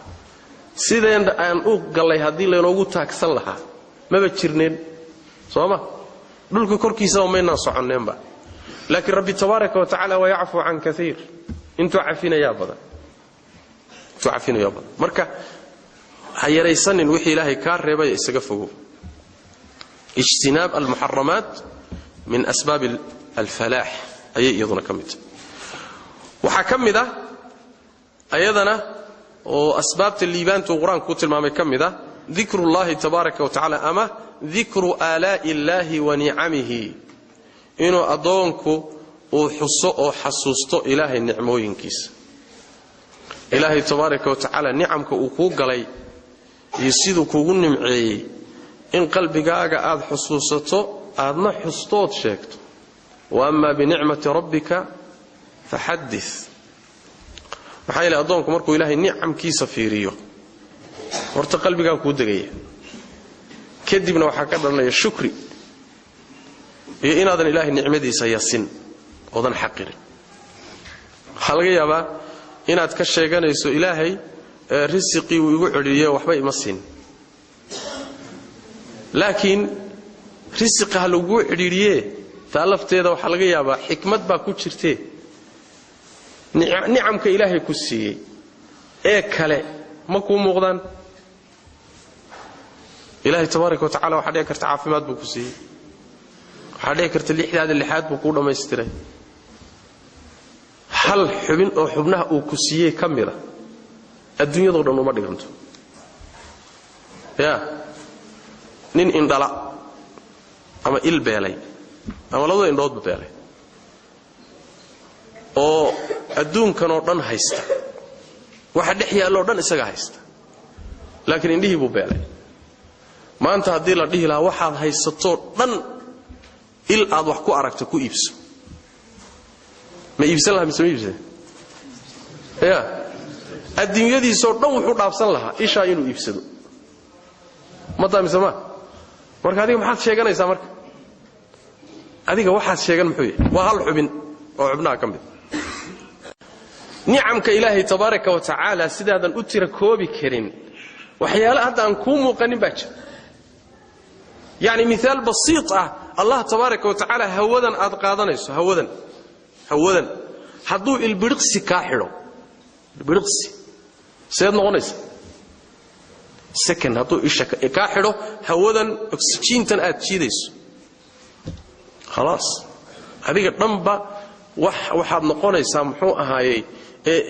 sideen aan u galay hadii leenoogu taagsan lahaa maba jirneen sooma dhulka korkiisa oo meena soconeenba laakiin rabbi tabaaraka wa taala waa yaafu an kathir intuu caafinayaa badan marka hayaraysanin wixii ilaahay ka reebay isaga fogo ijtinaab al-muharramat min asbab al-falah ayay iyaduna kamid waxa kamida ayadana oo asbaabta liibaanta quraanku tilmaamay kamida dhikrullahi tabaaraka wa taala ama dhikru alaa'i illahi wa ni'amihi inuu adoonku uu xuso oo xasuusto ilaahay nicmooyinkiisa ilaahay tabaaraka wa taala ni'amka uu ku galay iyo sidoo kuugu nimceeyay in qalbigaaga aad xusuusato aadna xustood sheegto wa amma bi ni'mati rabbika fahaddith maxay la adoonku markuu ilaahay ni'amkiisa fiiriyo horta qalbigaaga ku degaya kadibna waxa ka dhalanaya shukri iyo inaadan ilaahay nicmadiisa yasin odan xaqirin xalga yaaba inaad ka sheeganayso ilaahay risqi uu igu celiyo waxba ima siin laakiin risqiga lagu celiye taalafteeda waxa laga yaabaa xikmad baa ku jirtee ni'amka ilaahay ku siiyay ee kale ma ku muuqdaan ilaahay tabaaraka wa taala waxa dhici karta caafimaad buu ku siiyay waxa dhici karta lixaad buu ku dhameystiray hal xubin oo xubnaha uu ku siiyay kamida adduunyada dhan uma dhiganto ya nin indhala ama ilbeelay ama labada indhood beelay oo adduunkan oo dhan haysta waxa dhex yaalo dhan isaga haysta laakiin indhihi buu beelay maanta hadii la dhihi lahaa waxaad haysato dhan il aad wax ku aragto ku iibso ma iibsan lahaa mise ma iibsan ya adduunyadiisoo dhan wuxuu dhaafsan lahaa isha inuu iibsado ma daamisama marka adiga maxaad sheeganaysaa marka adiga waxaad sheegan muxuu yahay waa hal xubin oo xubnaha ka mid ni'amka ilaahay tabaaraka wa taala sidaadan u tira koobi karin waxyaalaha hadda aan ku muuqanin baa jira yani misaal basiit ah Allah tabaaraka wa taala hawadan aad qaadanayso hawadan hadduu ilbiriqsi ka xidho ilbiriqsi seed noqonaysa second hadduu isha ka xidho hawadan oxygentan aad jiidayso خلاص adiga dhanba waxaad noqonaysaa muxuu ahaayay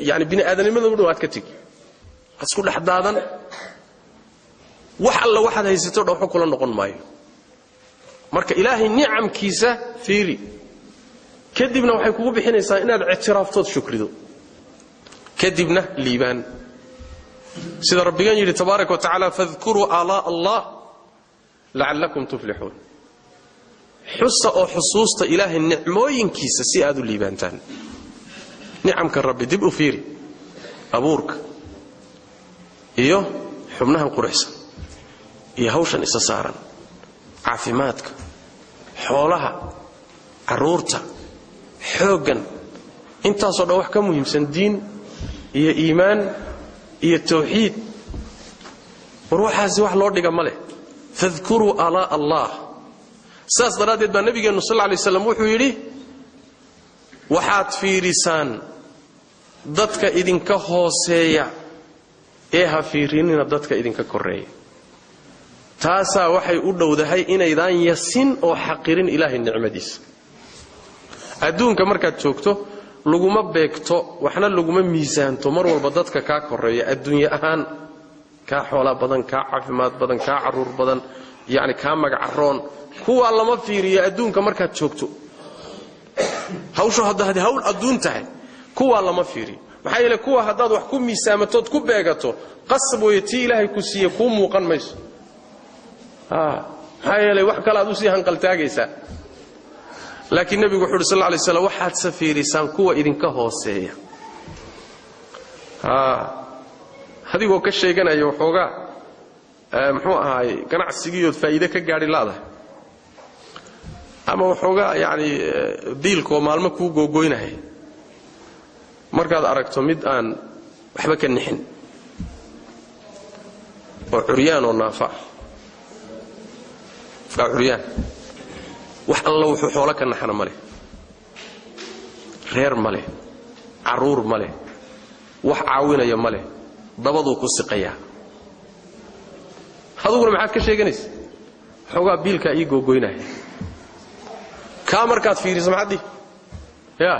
yani bini aadanimada u dhawaad ka tagi asku dhaxdaadan wax alla waxaad haysato dhaw kula noqon maayo marka ilaahay ni'amkiisa fiiri kadibna waxay kugu bixinaysaa inaad ictiraaftood shukrido kadibna liibaan sida rabbigan yiri tabaaraka wa taala fadhkuru ala allah la'allakum tuflihun xusa oo xusuusta ilaahay nicmooyinkiisa si aad u liibaantaan ni'amka rabbi dib u fiiri abuurka iyo xubnaha quruxsan iyo hawshan isa saaran caafimaadka xoolaha caruurta xoogan intaasoo dhan wax ka muhiimsan diin iyo iimaan iyo tawxiid ruuxaasi wax loo dhiga male fadhkuru ala allah saas daraadeed baa nabigeenu sallallahu alayhi wasallam wuxuu yiri waxaad fiirisaan dadka idinka hooseeya ee ha fiirinina dadka idinka koreeya taasa waxay u dhowdahay inaydaan yasin oo xaqirin ilaahay nicmadiisa adduunka markaad joogto laguma beegto waxna laguma miisaanto mar walba dadka ka koreeya adduunyo ahaan ka xoolo badan ka caafimaad badan ka caruur badan yani ka magac roon kuwa lama fiiriyo adduunka markaad joogto hawshu hadda hawl adduun tahay kuwa lama fiiriyo maxay ilaa kuwa hadaad wax ku miisaamatood ku beegato qasab weeytii ilaahay ku siiye ku muuqan mayso hay'alay wax kala aad u sii hanqal taagaysa laakiin nabigu wuxuu sallallahu alayhi wasallam waxaad safiirisaan kuwa idinka hooseeya hadigoo ka sheeganayo waxoogaa muxuu ahaay ganacsigiiyood faa'iido ka gaadhi laadahay ama waxoogaa yani diilkoo maalmo kuu googoynahay markaad aragto mid aan waxba ka nixin oo curyaan oo naafa waa curyaan wax alla wuxuu xoolo ka naxana male reer male caruur male wax caawinaya male dabaduu ku siqayaa haduguna maxaad ka sheeganaysa xogaa biilka ii googoynaya ka markaad fiiriso maxaad dhihi ya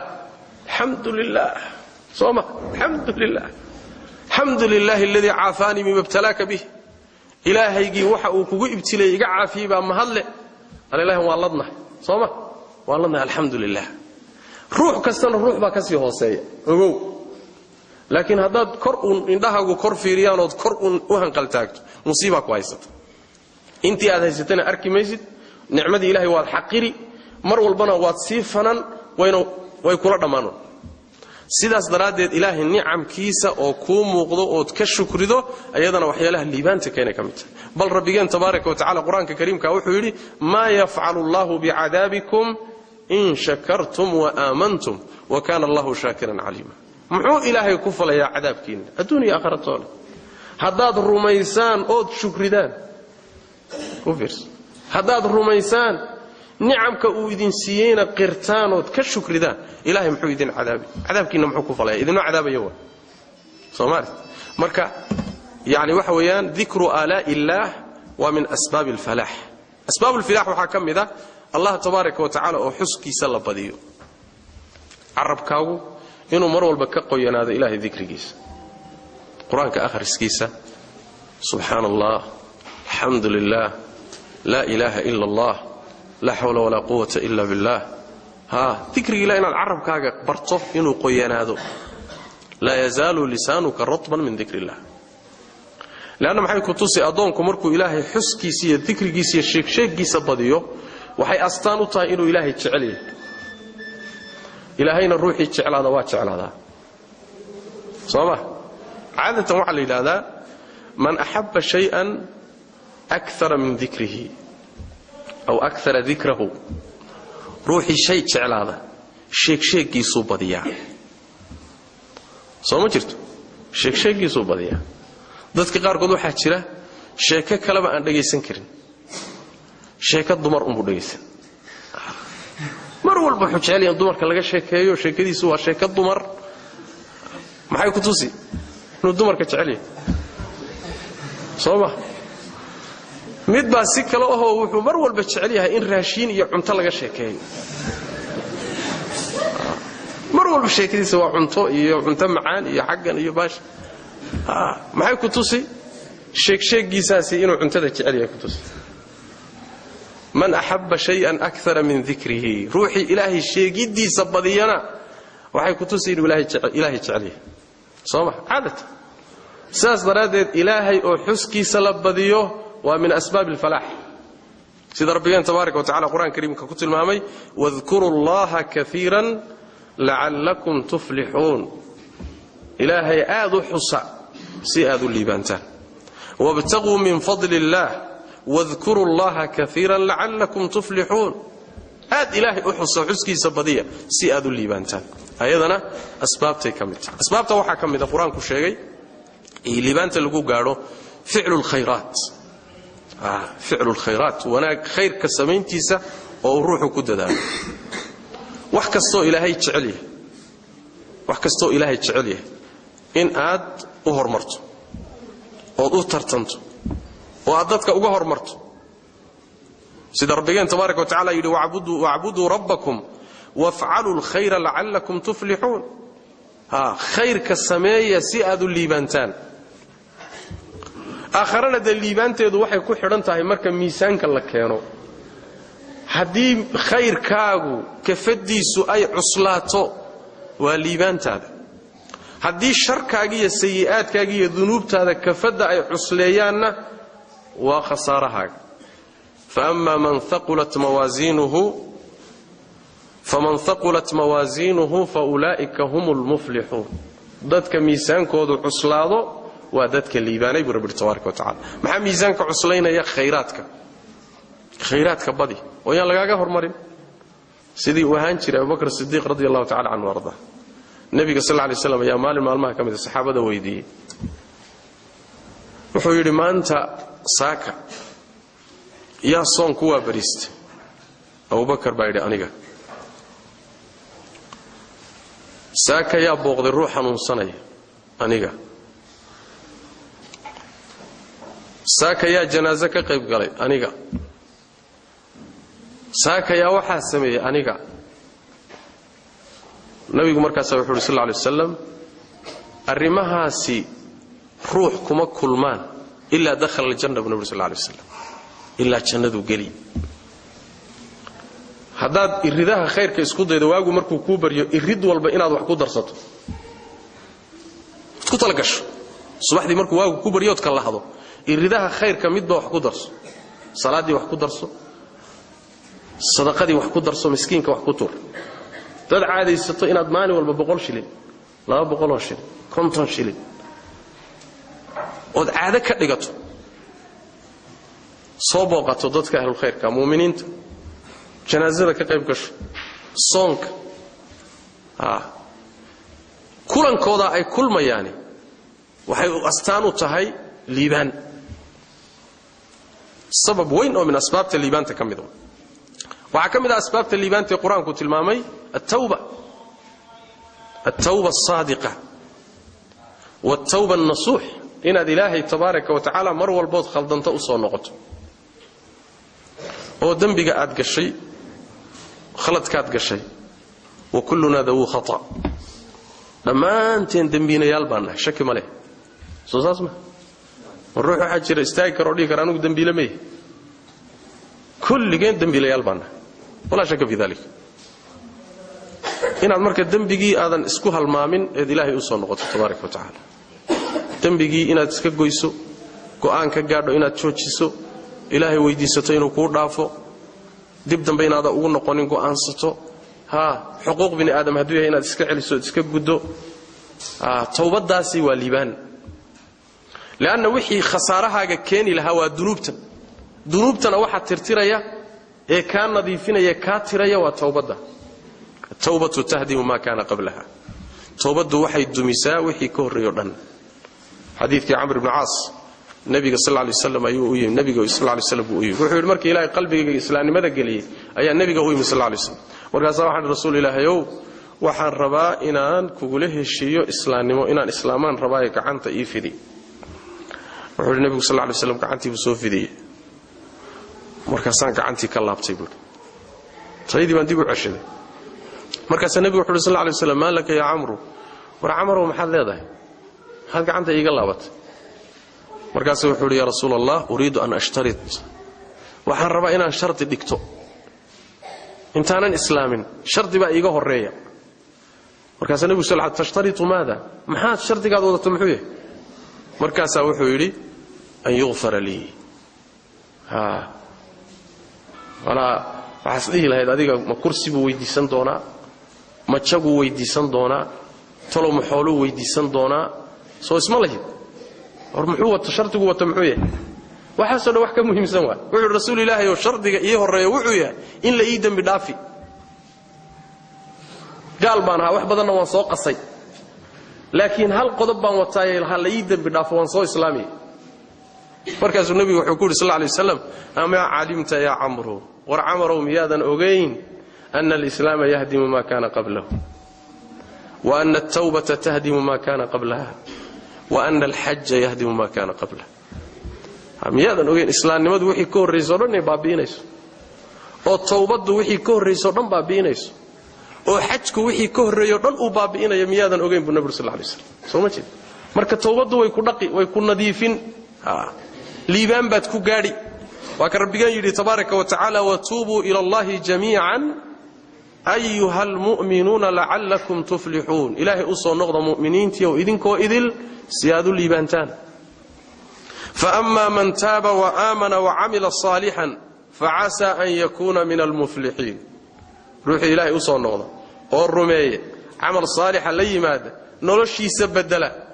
alxamdulilah sooma alxamdulilah alxamdulilahi aladii caafaanii mima ibtalaaka bih ilaahaygii waxa uu kugu ibtileeyey iga caafiyey baa mahadle alilaahi waa ladnahay sooma waa ladnahay alxamdulilah ruux kastana ruux baa ka sii hooseeya ogow laakiin haddaad kor uun indhahaagu kor fiiriyaanood kor uun u hanqaltaagto musiibaa ku haysata intii aad haysatana arki maysid nicmadii ilaahay waad xaqiri mar walbana waad sii fanan way kula dhammaano sidaas daraaddeed ilaahay nicamkiisa oo kuu muuqdo ood ka shukrido ayadana waxyaalaha liibaanta keenay ka mid tahay bal rabbigeen tabaaraka wa tacaala qur-aanka kariimka wuxuu yidhi maa yafcalu allahu bicadaabikum in shakartum wa aamantum wa kaana allahu shaakiran caliima muxuu ilaahay ku falayaa cadaabkiinna adduun iyo aakhira toona haddaad rumaysaan ood shukridaan u fiirso haddaad rumaysaan nicamka uu idin siiyeyna qirtaanood ka shukridaan ilaahay muxuu idin cadaabi cadaabkiinna muxuu ku falaya idinoo cadaabaya waa soomaali marka yani waxa weeyaan dikru aalaa'i illaah waa min asbaabi alfalaax asbaab alfalaax waxaa ka mid ah allah tabaaraka wa tacaala oo xuskiisa la badiyo carabkaagu inuu mar walba ka qoyanaado ilaahay dikrigiisa qur-aanka akhriskiisa subxaana allah alxamdu lilah laa ilaaha ila allah laa xawla walaa quwata ila billah dikriga ilah inaad carabkaaga barto inuu qoyanaado laa yazaalu lisaanuka ratban min dikri illah leanna maxay ku tusi addoonku markuu ilaahay xuskiisa iyo dikrigiisa iyo sheegsheegiisa badiyo waxay astaan u tahay inuu ilaahay jecel yahay ilaahayna ruuxii jeclaada waa jeclaadaa sooma caadatan waxaa la yidhaahdaa man axabba shay-an akara min dikrihi aw akara dikrahu ruuxii shay jeclaada sheegsheegiisuu badiyaa soo ma jirto sheegsheegiisuu badiyaa dadka qaarkood waxaa jira sheeko kaleba aan dhagaysan karin sheeko dumar unbuu dhagaysan mar walba wuxuu jecel yahay dumarka laga sheekeeyo sheekadiisu waa sheeko dumar maxay ku tusi inuu dumarka jecel yahay soo ma mid baa si kale ahoo wuxuu mar walba jecel yahay in raashiin iyo cunto laga sheekeeyo mar walba sheekadiisa waa cunto iyo cunto macaan iyo xaggan iyo baash maxay ku tusi sheegsheegiisaasi inuu cuntada jecel yahay ku tusi man axabba shay-an akara min dikrihi ruuxii ilaahay sheegidiisa badiyana waxay ku tusi inuu ilaahay jecel yahay soo ma caadatan sidaas daraaddeed ilaahay oo xuskiisa la badiyo waa min asbaab alfalaax sida rabbigeen tabaaraka wa tacala qur-aanka kariimka ku tilmaamay wadkuru llaha kaiiran lacallakum tuflixuun ilaahay aad u xusa si aad u liibaantaan wabtaguu min fadli illaah wadkuru llaha kaiiran lacallakum tuflixuun aad ilaahay u xusa xuskiisa badiya si aad u liibaantaan ayadana asbaabtay ka mid tahay asbaabta waxaa ka mid a qur-aanku sheegay iyo liibaanta lagu gaadho ficlu lkhayraat ficlu lkhayraat wanaag khayrka samayntiisa oo uu ruuxu ku dadaalo wax kastoo ilaahay jecel yahay in aad u hormarto ood u tartanto oo aad dadka uga hormarto sida rabbigeen tabaaraka wa tacala yidhi wacbuduu rabbakum wafcaluu lkhayra lacallakum tuflixuun khayrka sameeya si aad u liibaantaan aakharana dee liibaanteedu waxay ku xidhan tahay marka miisaanka la keeno haddii khayrkaagu kafadiisu ay cuslaato waa liibaantaada haddii sharkaaga iyo sayi'aadkaaga iyo dunuubtaada kafadda ay cusleeyaanna waa khasaarahaaga فأما من ثقلت موازينه فأولئك هم المفلحون ذاتك ميزان كودو عسلاده وذاتك الليباني برب تبارك وتعالى مع ميزانك عسلين يا خيراتك بدي ويان لغاغا هرمرين سيدي وهان جير ابو بكر الصديق رضي الله تعالى عنه وارضاه النبي صلى الله عليه وسلم يا مال مالما كميد الصحابه ويدي wuxuu yiri maanta saaka yaa soon kuwa barist Abu Bakar baa yiri aniga saaka yaa booqday ruux xanuunsanay aniga saaka yaa janaaza ka qayb galay aniga saaka yaa waxa sameeyay aniga nabigu markaas wuxuu yiri sallallahu alayhi wasallam arimahaasi ruux kuma kulmaan illa dakhala al-jannah nabi sallallahu alayhi wasallam illa jannadu gali hadaad iridaha khayrka isku daydo waagu markuu ku bariyo irid walba inaad wax ku darsato isku talgasho subaxdii markuu waagu ku bariyo ka lahado iridaha khayrka midba wax ku darso salaadii wax ku darso sadaqadii wax ku darso miskiinka wax ku tur dad caadaysato inaad maalin walba 100 shilin 200 shilin 50 shilin oo caado ka dhigato soo booqato dadka ahlul khayrka muuminiinta janaazada ka qayb gasho soonka kulankooda ay kulmayaani waxay astaan u tahay liibaan sabab weyn oo min asbaabta liibaanta kamid ah waxa kamid ah asbaabta liibaanta quraanku tilmaamay at-tawba as-sadiqa wat-tawba an-nasuh inaad ilaahay tabaaraka wa tacaala mar walbood khaldanta u soo noqoto oo dambiga aad gashay khaladkaad gashay wa kulluna dawu khata dhammaanteen dambiinayaal baan nahay shaki ma leh soo saasma ruuxu xajira istaag karo dhig karo anigu dambiile ma yahay kulligeen dambiilayaal baan nahay wala shaka fi dhalik inaad marka dambigii aadan isku halmaamin ee ilaahay u soo noqoto tabaaraka wa tacaala dambigii inaad iska goyso go'aan ka gaadho inaad joojiso ilaahay weydiisato inuu ku dhaafo dib dambe inaad ugu noqonin go'aansato xuquuq bini aadam haduu yahay inaad iska celiso iska guddo tawbadaasi waa liibaan laana wixii khasaarahaaga keeni lahaa waa dunuubtana waxa tirtiraya ee ka nadiifinaya ka tiraya waa tawbada tawbatu tahdimu ma kana qablaha tawbadu waxay dumisaa wixii ka horeeyo dhan حديث عمرو بن عاص النبي صلى الله عليه وسلم ايوه النبي صلى الله عليه وسلم wuxuu markii ilaahay qalbiga islaamnimada galiyay ayaa nabiga uu yimi sallallahu alayhi wasallam markaas waxaan rasuul ilaahayow waxaan rabaa inaan kugula heshiiyo islaamnimo inaan islaamaan rabaa gacanta ii fidi wuxuu nabiga sallallahu alayhi wasallam gacantii soo fidiyay markaas aan gacantii ka laabtay buu sayidi baan dib u ceshaday markaas nabiga wuxuu sallallahu alayhi wasallam maalaka ya amru war amru maxad leedahay هل كعنت إيجا لابت مركز وحول يا رسول الله أريد أن أشترط وحن ربا إنا شرط ديكتو امتانا إسلام شرط بقى إيجا هرية مركز النبي صلى الله عليه وسلم تشترط ماذا محاد شرط قاعد وضع تمحويه مركز وحولي أن يغفر لي ولا فحسنيه لهذا ديك ما كرسي بويديسان دونا ما تشاقو ويديسان دونا تلو محولو ويديسان دونا soo isma lahayd war muxuu wata shartigu wata muxuu yahay waxa soo wax ka muhiimsan waa wuxuu rasuul ilaahay oo shartiga ii horeeyo wuxuu yahay in la ii dambi dhaafi gaal baan wax badan waan soo qasay laakiin hal qodob baan wataay hal ii dambi dhaafo waan soo islaamay markaas nabiga wuxuu ku yiri sallallahu alayhi wasallam ama aalimta ya amru war amru miyadan ogeyn anna al-islam yahdimu ma kana qablahu wa anna at-tawbata tahdimu ma kana qablaha وأن الحج يهدم ما كان قبله ميادن اوغين اسلامنimadu wixii ka horeeyay dhan ay baabiinayso oo tawbadu wixii ka horeeyay dhan baabiinayso oo xajku wixii ka horeeyo dhan uu baabiinayo miyaadan ogeyn bu nabi sallallahu alayhi wasallam soo ma jeed marka tawbadu way ku dhaqi way ku nadiifin liibaan baad ku gaari waa ka rabbigan yiri tabaaraka wa ta'ala wa tuubu ila allahi jamii'an أيها المؤمنون لعلكم تفلحون إلهي أصو نغض مؤمنين تيو إذنكو إذل سياد الليبانتان فأما من تاب وآمن وعمل صالحا فعسى أن يكون من المفلحين روح إلهي أصول نغضة والرمية عمل صالح لي ماذا نولشي سبدلا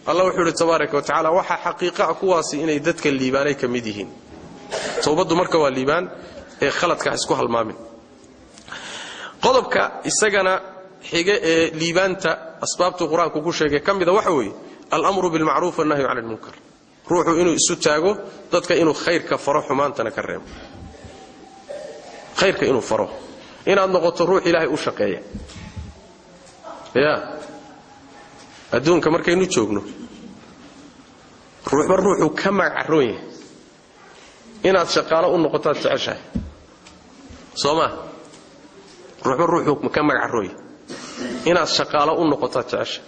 الله وحده تبارك وتعالى وحا حقيقة كواسي إن يددك الليباني كميديهين توبدو مركوا الليبان خلطك حسكوها المامن قضبك السجنة حاجة ليبانتا أسبابته القرآن كوكو شيء كم إذا وحوي الأمر بالمعروف والنهي عن المنكر روحوا إنه يسوتاجو ضدك إنه خير كفروح ما أنت نكرم خير كإنه فروح إن عندنا قط الروح إلهي أشقيه يا أدون كمر كإنه تشوفنه روح بالروح وكم عرويه إن أتشقاله إنه قطات تعشى صوما روح بالروح وكم عرويه إن أتشقاله إنه قطات تعشى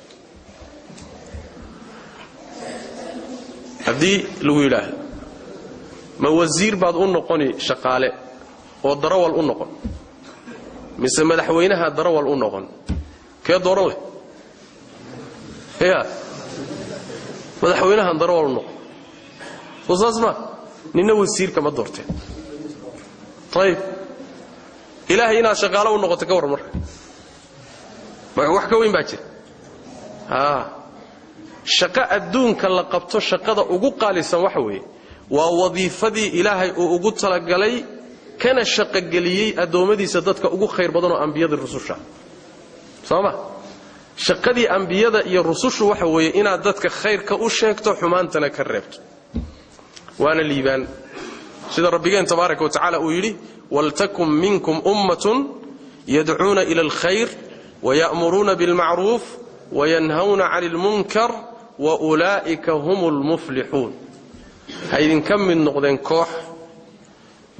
هذه الولاة ما وزير بعض النقطة شقالة والضروة النقطة مثل ما دحوينها الضروة النقطة كيف ضروة هي ما دحوينها الضروة النقطة وصلنا نينا وزير كما دورتين طيب إلهي هنا شقالة والنقطة كور مرة ما وحكا وين باكر شقاء الدون كلا قبطو شقada ugu qaalisan waxa weeye waa wadiifadii ilaahay uu ugu talagalay kana shaqo galiyay adoomadiisa dadka ugu khayr badan oo anbiyada rususha sama shaqadii anbiyada iyo rusushu waxa weeye inaad dadka khayrka u sheegto xumaantana ka reebto waana liibaan sida rabbigeen tabaaraka wa tacaala uu yiri waltakum minkum ummatun yad'uuna ila alkhayr wa ya'muruna bil ma'ruf wa yanhauna 'anil munkar وأولئك هم المفلحون هايدين كم من نقدين كوح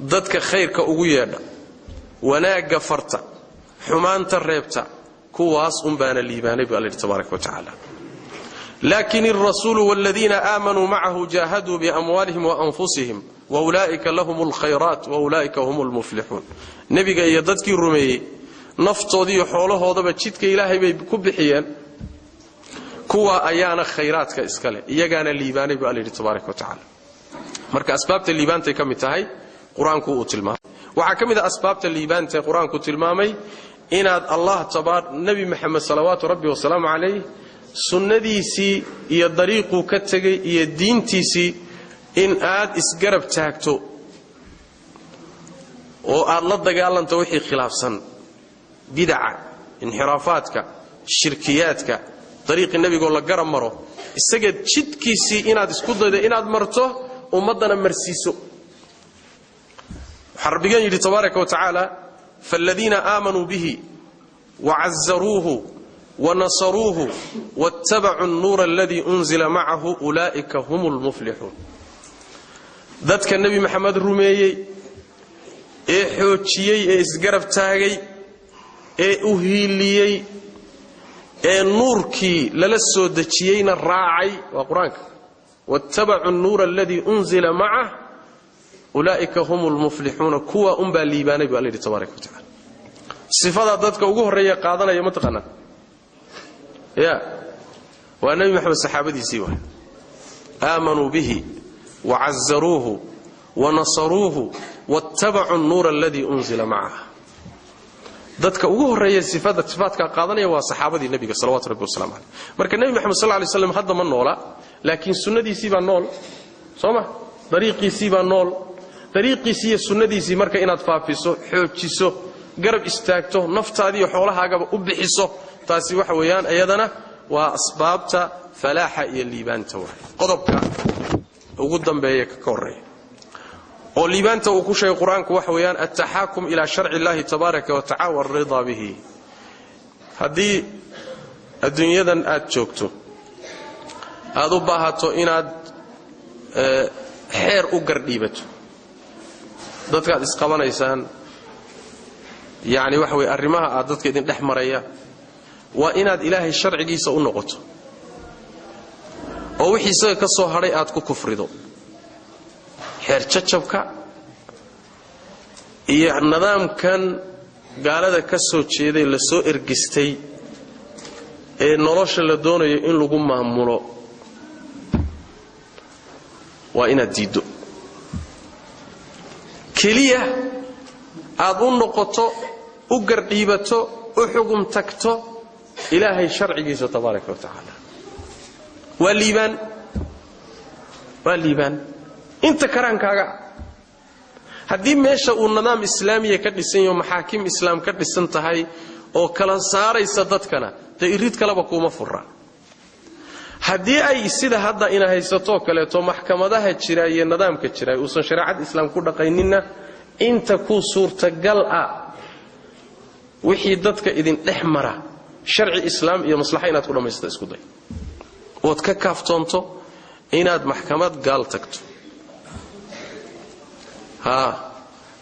ضدك خيرك أغيادا وناق فرتا حمان تريبتا كواس أمبان الليبان بالله تبارك وتعالى لكن الرسول والذين آمنوا معه جاهدوا بأموالهم وأنفسهم وأولئك لهم الخيرات وأولئك هم المفلحون نبي قال ضدك الرمي نفطو دي حوله هذا بتشيتك إلهي بكبحيان kuwa ayaana khayraadka iska leh iyagaana liibaanay baa Alle tabaaraka wa taala marka asbaabta liibaanta kamid tahay quraanku uu tilmaamay waxa kamid ah asbaabta liibaanta quraanku tilmaamay inaad Allah tabaar nabi Muhammad sallallahu rabbi wa sallam alayhi sunnadiisi iyo dariiqu ka tagay iyo diintiisi in aad isgarab taagto oo aad la dagaalanto wixii khilaafsan bid'a inhiraafaadka shirkiyaadka طريق النبي يقول لك قرب مرو السجد شد كيسي إناد اسكود إناد مرته ومضنا مرسيسو حربيان يلي تبارك وتعالى فالذين آمنوا به وعزروه ونصروه واتبعوا النور الذي أنزل معه أولئك هم المفلحون ذاتك النبي محمد الرميي حوتشيي اسقرب تاغي أهيليي نوركي للسو دجيين الراعي وقرانك واتبعوا النور الذي أنزل معه أولئك هم المفلحون كوا أنبا الليباني بالله تبارك وتعالى صفات ضدك ugu horeeya qaadanaya ma taqana ya wa nabi maxamed saxaabadiisii waa aamanu bihi wa azzaruhu wa nasaruhu wattaba'u an-nur alladhi unzila ma'ahu dadka ugu horeeya sifaadka qaadanaya waa saxaabadii nabiga sallallahu alayhi wasallam marka nabi maxamed sallallahu alayhi wasallam hadda ma noola laakiin sunnadiisii baa nool sooma dariiqiisii baa nool dariiqiisii iyo sunnadiisii marka inaad faafiso xoojiso garab istaagto naftaada iyo xoolahaaga u bixiso taasi waxa weeyaan ayadana waa asbaabta falaaxa iyo liibaanta waa qodobka ugu dambeeya ka koreeya oo liibaanta uu ku sheegay quraanku waxa weeyaan at-tahaakum ila shar'i Allahi tabaaraka wa ta'ala wa ar-ridha bihi hadii adduunyadan aad joogto aad u baahato inaad xeer u gardhiibato dadka aad isqabanaysaan yaani waxa weey arrimaha aad dadka idin dhex maraya waa inaad ilaahay sharcigiisa u noqoto oo wixii isaga ka soo haray aad ku kufrido xeer jajabka iyo nidaamkan gaalada ka soo jeeday la soo ergistay ee nolosha la doonayo in lagu maamulo waa inaad diido keliya aad u noqoto u gardhiibato u xugum tagto ilaahay sharcigiisa tabaaraka wa tacaala waa liibaan inta karaankaaga haddii meesha uu nidaam islaamiya ka dhisan yaho maxaakim islaam ka dhisan tahay oo kala saaraysa dadkana dee irid kaleba kuuma furra haddii ay sida hadda ina haysato kaleeto maxkamadaha jira iyo nidaamka jira uusan shariicada islaam ku dhaqayninna inta ku suurtagal ah wixii dadka idin dhex mara sharci islaam iyo maslaxa inaad ku dhamaysto isku day ood ka kaaftoonto inaad maxkamad gaal tagto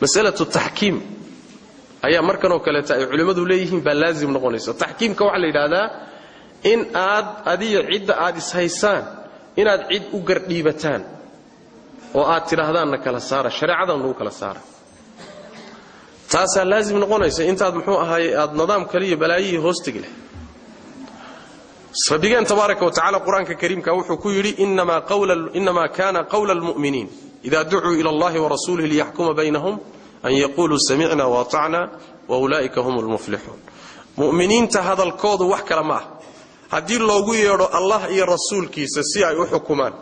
masalatu tahkiim ayaa markan oo kale ay culimadu leeyihiin baa laazim noqonaysa tahkiimka waxa la yiraahdaa in aad adiga cidda aad is haysaan inaad cid u gardhiibataan oo aad tiraahdaan kala saara shariicadan lagu kala saara taasa laazim noqonaysa intaad muxuu ahaay aad nidaam kaliya balaayi hoostig leh rabbigan tabaaraka wa taala quraanka kariimka wuxuu ku yiri inma kana qawla almu'minin idha du'u ila allahi wa rasulihi liyahkuma baynahum an yaqulu sami'na wa ata'na wa ulaika humul muflihun mu'miniinta hadalkoodu wax kala ma hadii loogu yeero allah iyo rasuulkiisa si ay u xukumaan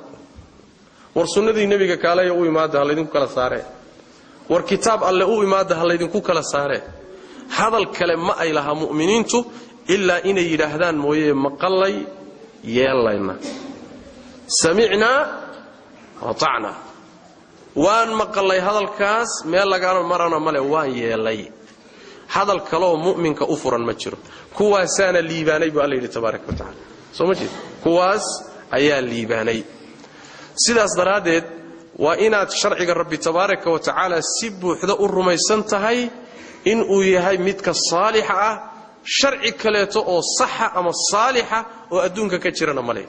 war sunnadii nabiga kaalay u imaada halaydinku kala saaree war kitaab alle u imaada halaydinku kala saaree hadal kale ma ay laha mu'miniintu illa inay yiraahdaan mooyee maqalay yeelayna sami'na wa ata'na waan maqalay hadalkaas meel laga marana male waan yeelay hadal kale oo mu'minka u furan ma jiro kuwaasaana liibaanay buu Allah tabaaraka wa taala soo ma jeed kuwaas ayaa liibaanay sidaas daraadeed waa inaad sharciga rabbi tabaaraka wa taala si buuxda u rumaysan tahay in uu yahay midka saalixa ah sharci kaleeto oo saxa ama saalixa oo adduunka ka jirana male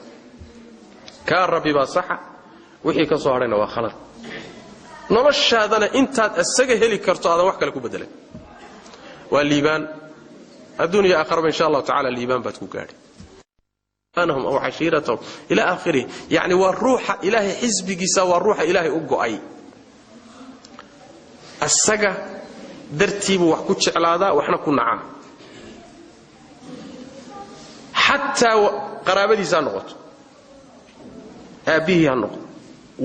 ka rabbi ba saxa wixii ka soo harayna waa khalad noloshaadana intaad asaga heli karto aadan wax kale ku bedelan waa liibaan adduunyo aakhiraba insha Allah taala liibaan baad ku gaadhay anhum aw ashiratum ila aakhiri yani waa ruuxa ilaahi xisbigiisa waa ruuxa ilaahi u go'ay asaga dartiibu wax ku jeclaada waxna ku nacaa hatta qaraabadiisa noqoto aabihi noqdo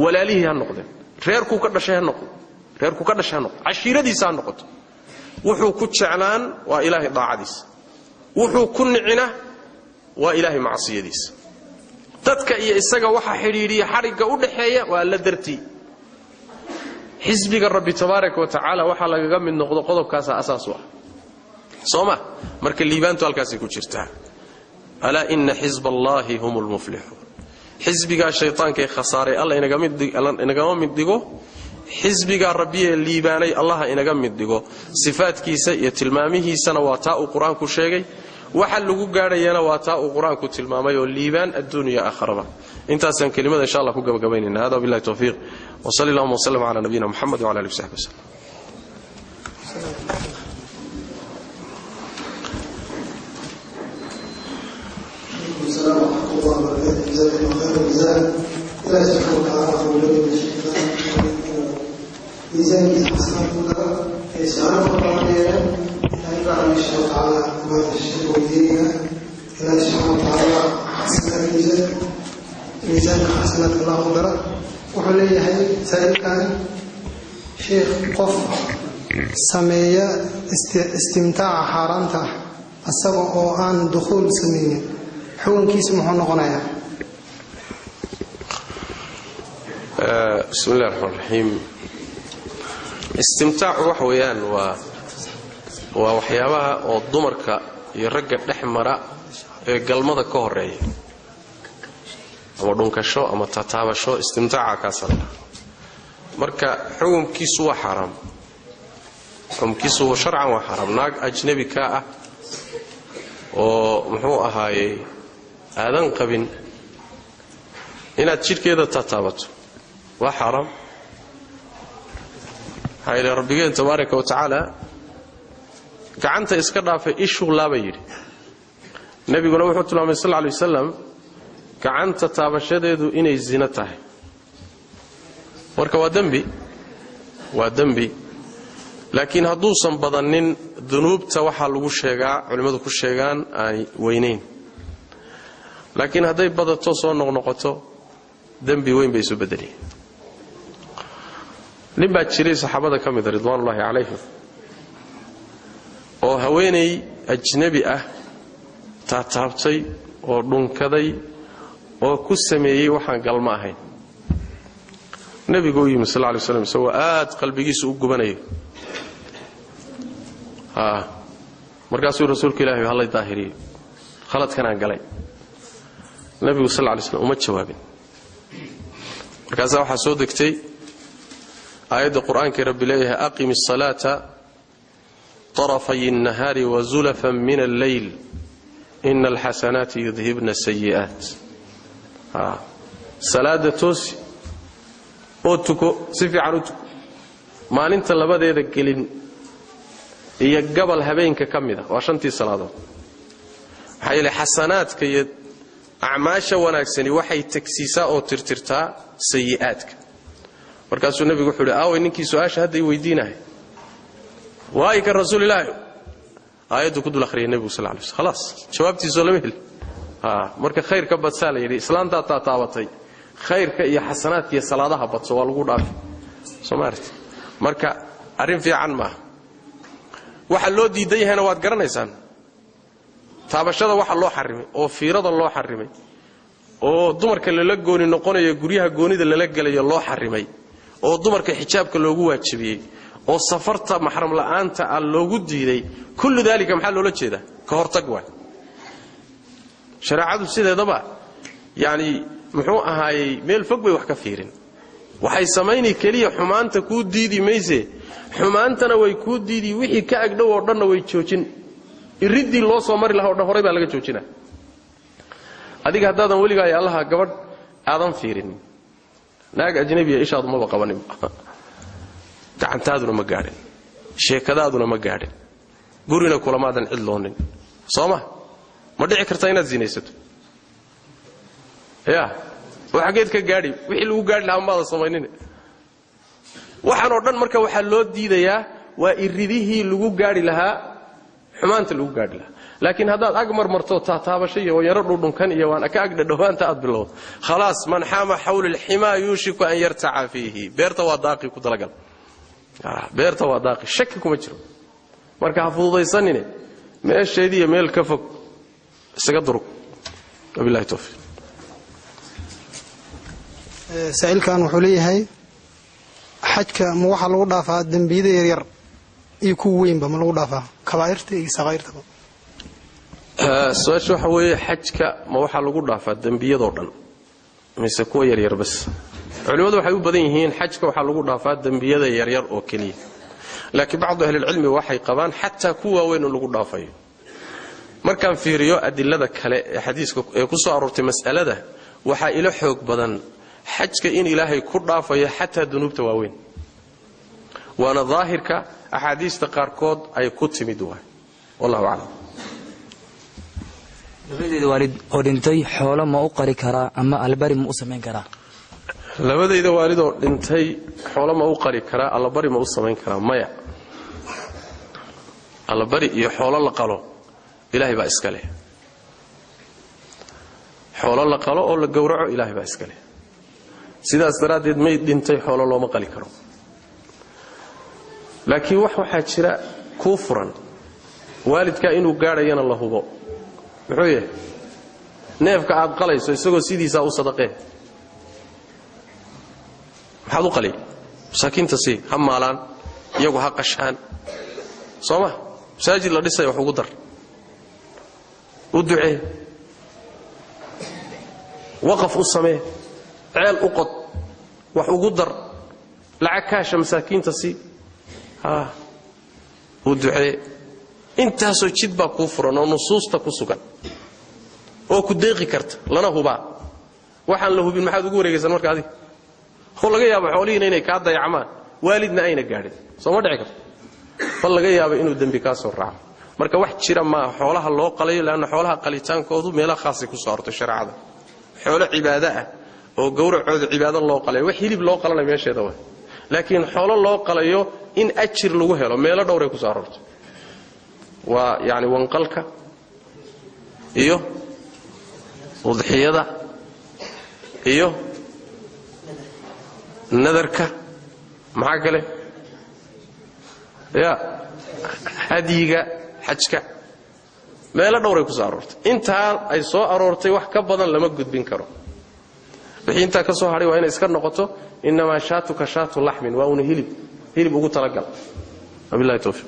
walaalihi noqdo reerku ka dhashay noqdo ashiradiisa noqoto wuxuu ku jeclaan waa ilaahi daacadiisa wuxuu ku nicina waa ilaahi macsiyadiisa dadka iyo isaga waxa xiriiriya xariga u dhaxeeya waa la dartii xisbiga rabbi tabaaraka wa taala waxa lagaga mid noqdo qodobkaas asaas ah sooma marka liibaantu halkaas ku jirtaa ala inna hizballahi humul muflihun xisbiga shaytaanka ee khasaaray Allah inaga mid dhigo xisbiga rabbiye liibaanay Allah inaga mid dhigo sifaadkiisa iyo tilmaamihiisana waa taa uu quraanku sheegay waxa lagu gaarayana waa taa uu quraanku tilmaamay oo liibaan adduunyo aakhiraba intaasan kelimada insha Allah ku gabagabaynayna hada billahi tawfiiq wa sallallahu wa sallam ala nabiyina muhammad wa ala alihi wa sahbihi السلام ورحمة الله وبركاته. جزاكم الله خير الجزاء. لا سبحانه وتعالى ولد الشيطان ميزان حسناتنا يسعى الله علينا لا إن شاء الله تعالى ما تشهد ودينا لا سبحانه وتعالى حسنات ميزان حسنات الله وبركاته وحليه سائلان شيخ قف سمية استمتاع حرامته السبب عن دخول سمية حكمkiisu muxuu noqonayaa bismillahir rahmanir rahim istimtaac waxa weeyaan waa waxyaabaha oo dumarka iyo ragga dhexmara ee galmada ka horeeya ama dhunkasho ama tataabasho istimtaaca ka sarreeya marka xukunkiisu waa xaraam xukunkiisu sharcan waa xaraam naag ajnabi ka ah oo muxuu ahaayay aadan qabin inaad jidhkeeda tataabato waa xaraam hayla rabbigeen tabaaraka wa taala gacanta iska dhaafay ishu laaba yiri nabiguna wuxuu tilmaamay sallallahu alayhi wasallam gacanta taabashadeedu inay zina tahay marka waa dambi laakiin hadduusan badanin dunuubta waxa lagu sheegaa culimadu ku sheegaan ay weynayn laakiin hadday badato soo noqnoqoto dambi weyn bay isu bedelayaan nin baa jiray saxaabada ka mid ridwaanullaahi calayhim oo haweenay ajnabi ah taabtay oo dhunkaday oo ku sameeyay waxaan galma ahayn nabigu yimid sallallahu alayhi wasallam soo aad qalbigiisu u gubanayo markaasuu rasuulka ilaahay hallay daahiriyo khaladkan aan galay nabigu sallallahu alayhi wasallam uma jawaabin markaas waxa soo degtay aayadda quraanka rabbi leeyahay aqimis salata tarafay an-nahari wa zulfan min al-layl innal hasanati yudhibna as-sayyi'at salaada toosi oo tuko si fiican u tuko maalinta labadeeda gelin iyo gabal habeenka kamida waa shantii salaadood waxa ilaa xasanaadka iyo acmaasha wanaagsani waxay tagsiisaa oo tirtirtaa sayi'aadka markaasuu nabigu wuxuu yiri aaway ninkii su'aasha hadda ay weydiinahay waay ka rasuulilaahi aayadu ku dul akhriyay nabigu sallallahu alayhi wasallam خلاص jawaabtiisu lama hel marka khayrka badsaala yiri islaanta taabatay khayrka iyo xasanaadka iyo salaadaha badso waa lagu dhaafay Soomaarti marka arin fiican ma waxa loo diiday yahay waad garanaysaan taabashada waxa loo xarimay oo fiirada loo xarimay oo dumarka la gooni noqonayo guryaha goonida la galayo loo xarimay oo dumarka xijaabka loogu waajibiyay oo safarta mahram la'aanta aan loogu diiday kullu dalika maxaa loo jeedaa ka hortag waa shariicadu sideedaba yaani muxuu ahaayay meel fog bay wax ka fiirin waxay sameeyeen kaliya xumaanta ku diidi mayse xumaantana way ku diidi wixii ka agdhow oo dhanna way joojin iridii loo soo mari lahaa oo dhan horay baa laga joojinaa adiga hadaadan waliga ay Allah gabadh aadan fiirin naag ajnabiya ishaad ma qabanin gacantaaduna ma gaadhin sheekadaaduna ma gaadhin gurina kulamaadan cid loonin sooma ma dhici kartaa inaad zinaysato waxa geed ka gaadhi wixii lagu gaadhi lahaa ma sameeynin waxaan oo dhan marka waxa loo diidayaa waa iridihii lagu gaadhi lahaa xumaanta lagu gaadhi lahaa laakiin hadaad agmar marto taabashay oo yaro dhudhunkan iyo waan ka agdha dhawaanta aad bilowd khalaas man xama xawla al-hima yushiku an yarta'a fihi beerta waa daaqi ku dalagal beerta waa daaqi shaki kuma jiro marka hafududaysanine meesheedii meel ka fog isaga durug wabillahi tawfiq sa'ilkan wuxuu leeyahay xajka ma waxa lagu dhaafaa dambiyada yar iyo ku weynba ma lagu dhaafaa kabaa'irta iyo saqayrta su'aashu waxa weeye xajka ma waxa lagu dhaafaa dambiyada oo dhan mise kuwa yar yar bas culimadu waxay u badan yihiin xajka waxa lagu dhaafaa dambiyada yar yar oo kaliya laakiin bacdu ahli cilmi waxay qabaan hatta kuwa weyn lagu dhaafayo markaan fiiriyo adillada kale ee xadiiska ee ku soo aroortay mas'alada waxa ila xoog badan xajka in ilaahay ku dhaafayo hatta dunuubta waaweyn waana daahirka ahadiista qaarkood ay ku timid wallahu a'lam labadayda waalid oo dhintay xoolo ma u qari karaa ama albari ma u sameyn karaa labadayda waalid oo dhintay xoolo ma u qari karaa albari ma u sameyn karaa maya albari iyo xoolo la qalo ilaahay baa iska leh xoolo la qalo oo la gowraco ilaahay baa iska leh sidaas daraadeed may dhintay xoolo looma qali karo laakiin waxa jira ku furan waalidka inuu gaarayana la hubo muxuu yahay neefka aad qalayso isagoo sidiisa u sadaqee maxaad u qali masaakiinta si hamaalaan iyagu ha qashaan sooma masaajid la dhisay wax ugu dar u ducee waqaf u samee ceel u qod wax ugu dar lacag kaasha masaakiinta si u ducee intaasoo jid baa ku furan oo nusuusta ku sugan oo ku deeqi karta lana hubaa waxaan la hubin maxaad ugu wareegaysan marka adiga oo laga yaabo xoolihiina inay ka dayacmaan waalidna ayna gaadhin soo ma dhici karto bal laga yaabo inuu dambi ka soo raaco marka wax jira ma xoolaha loo qalayo laana xoolaha qalitaankoodu meelo khaas ah ku soo arto shariicada xoolo cibaado ah oo gowracooda cibaado loo qalayo wax hilib loo qalanayo meesheeda waa laakiin xoolo loo qalayo in ajir lagu helo meelo dhowr ay ku soo aroortay waa yaani wanqalka iyo udhiyada iyo nadarka maxaa kale ya hadiga xajka meelo dhowr ay ku soo aroortay inta ay soo aroortay wax ka badan lama gudbin karo wixii inta ka soo haray waa inay iska noqoto inma shaatuka shaatu lahmin wa unu hilib ugu talagal wabillahi tawfiq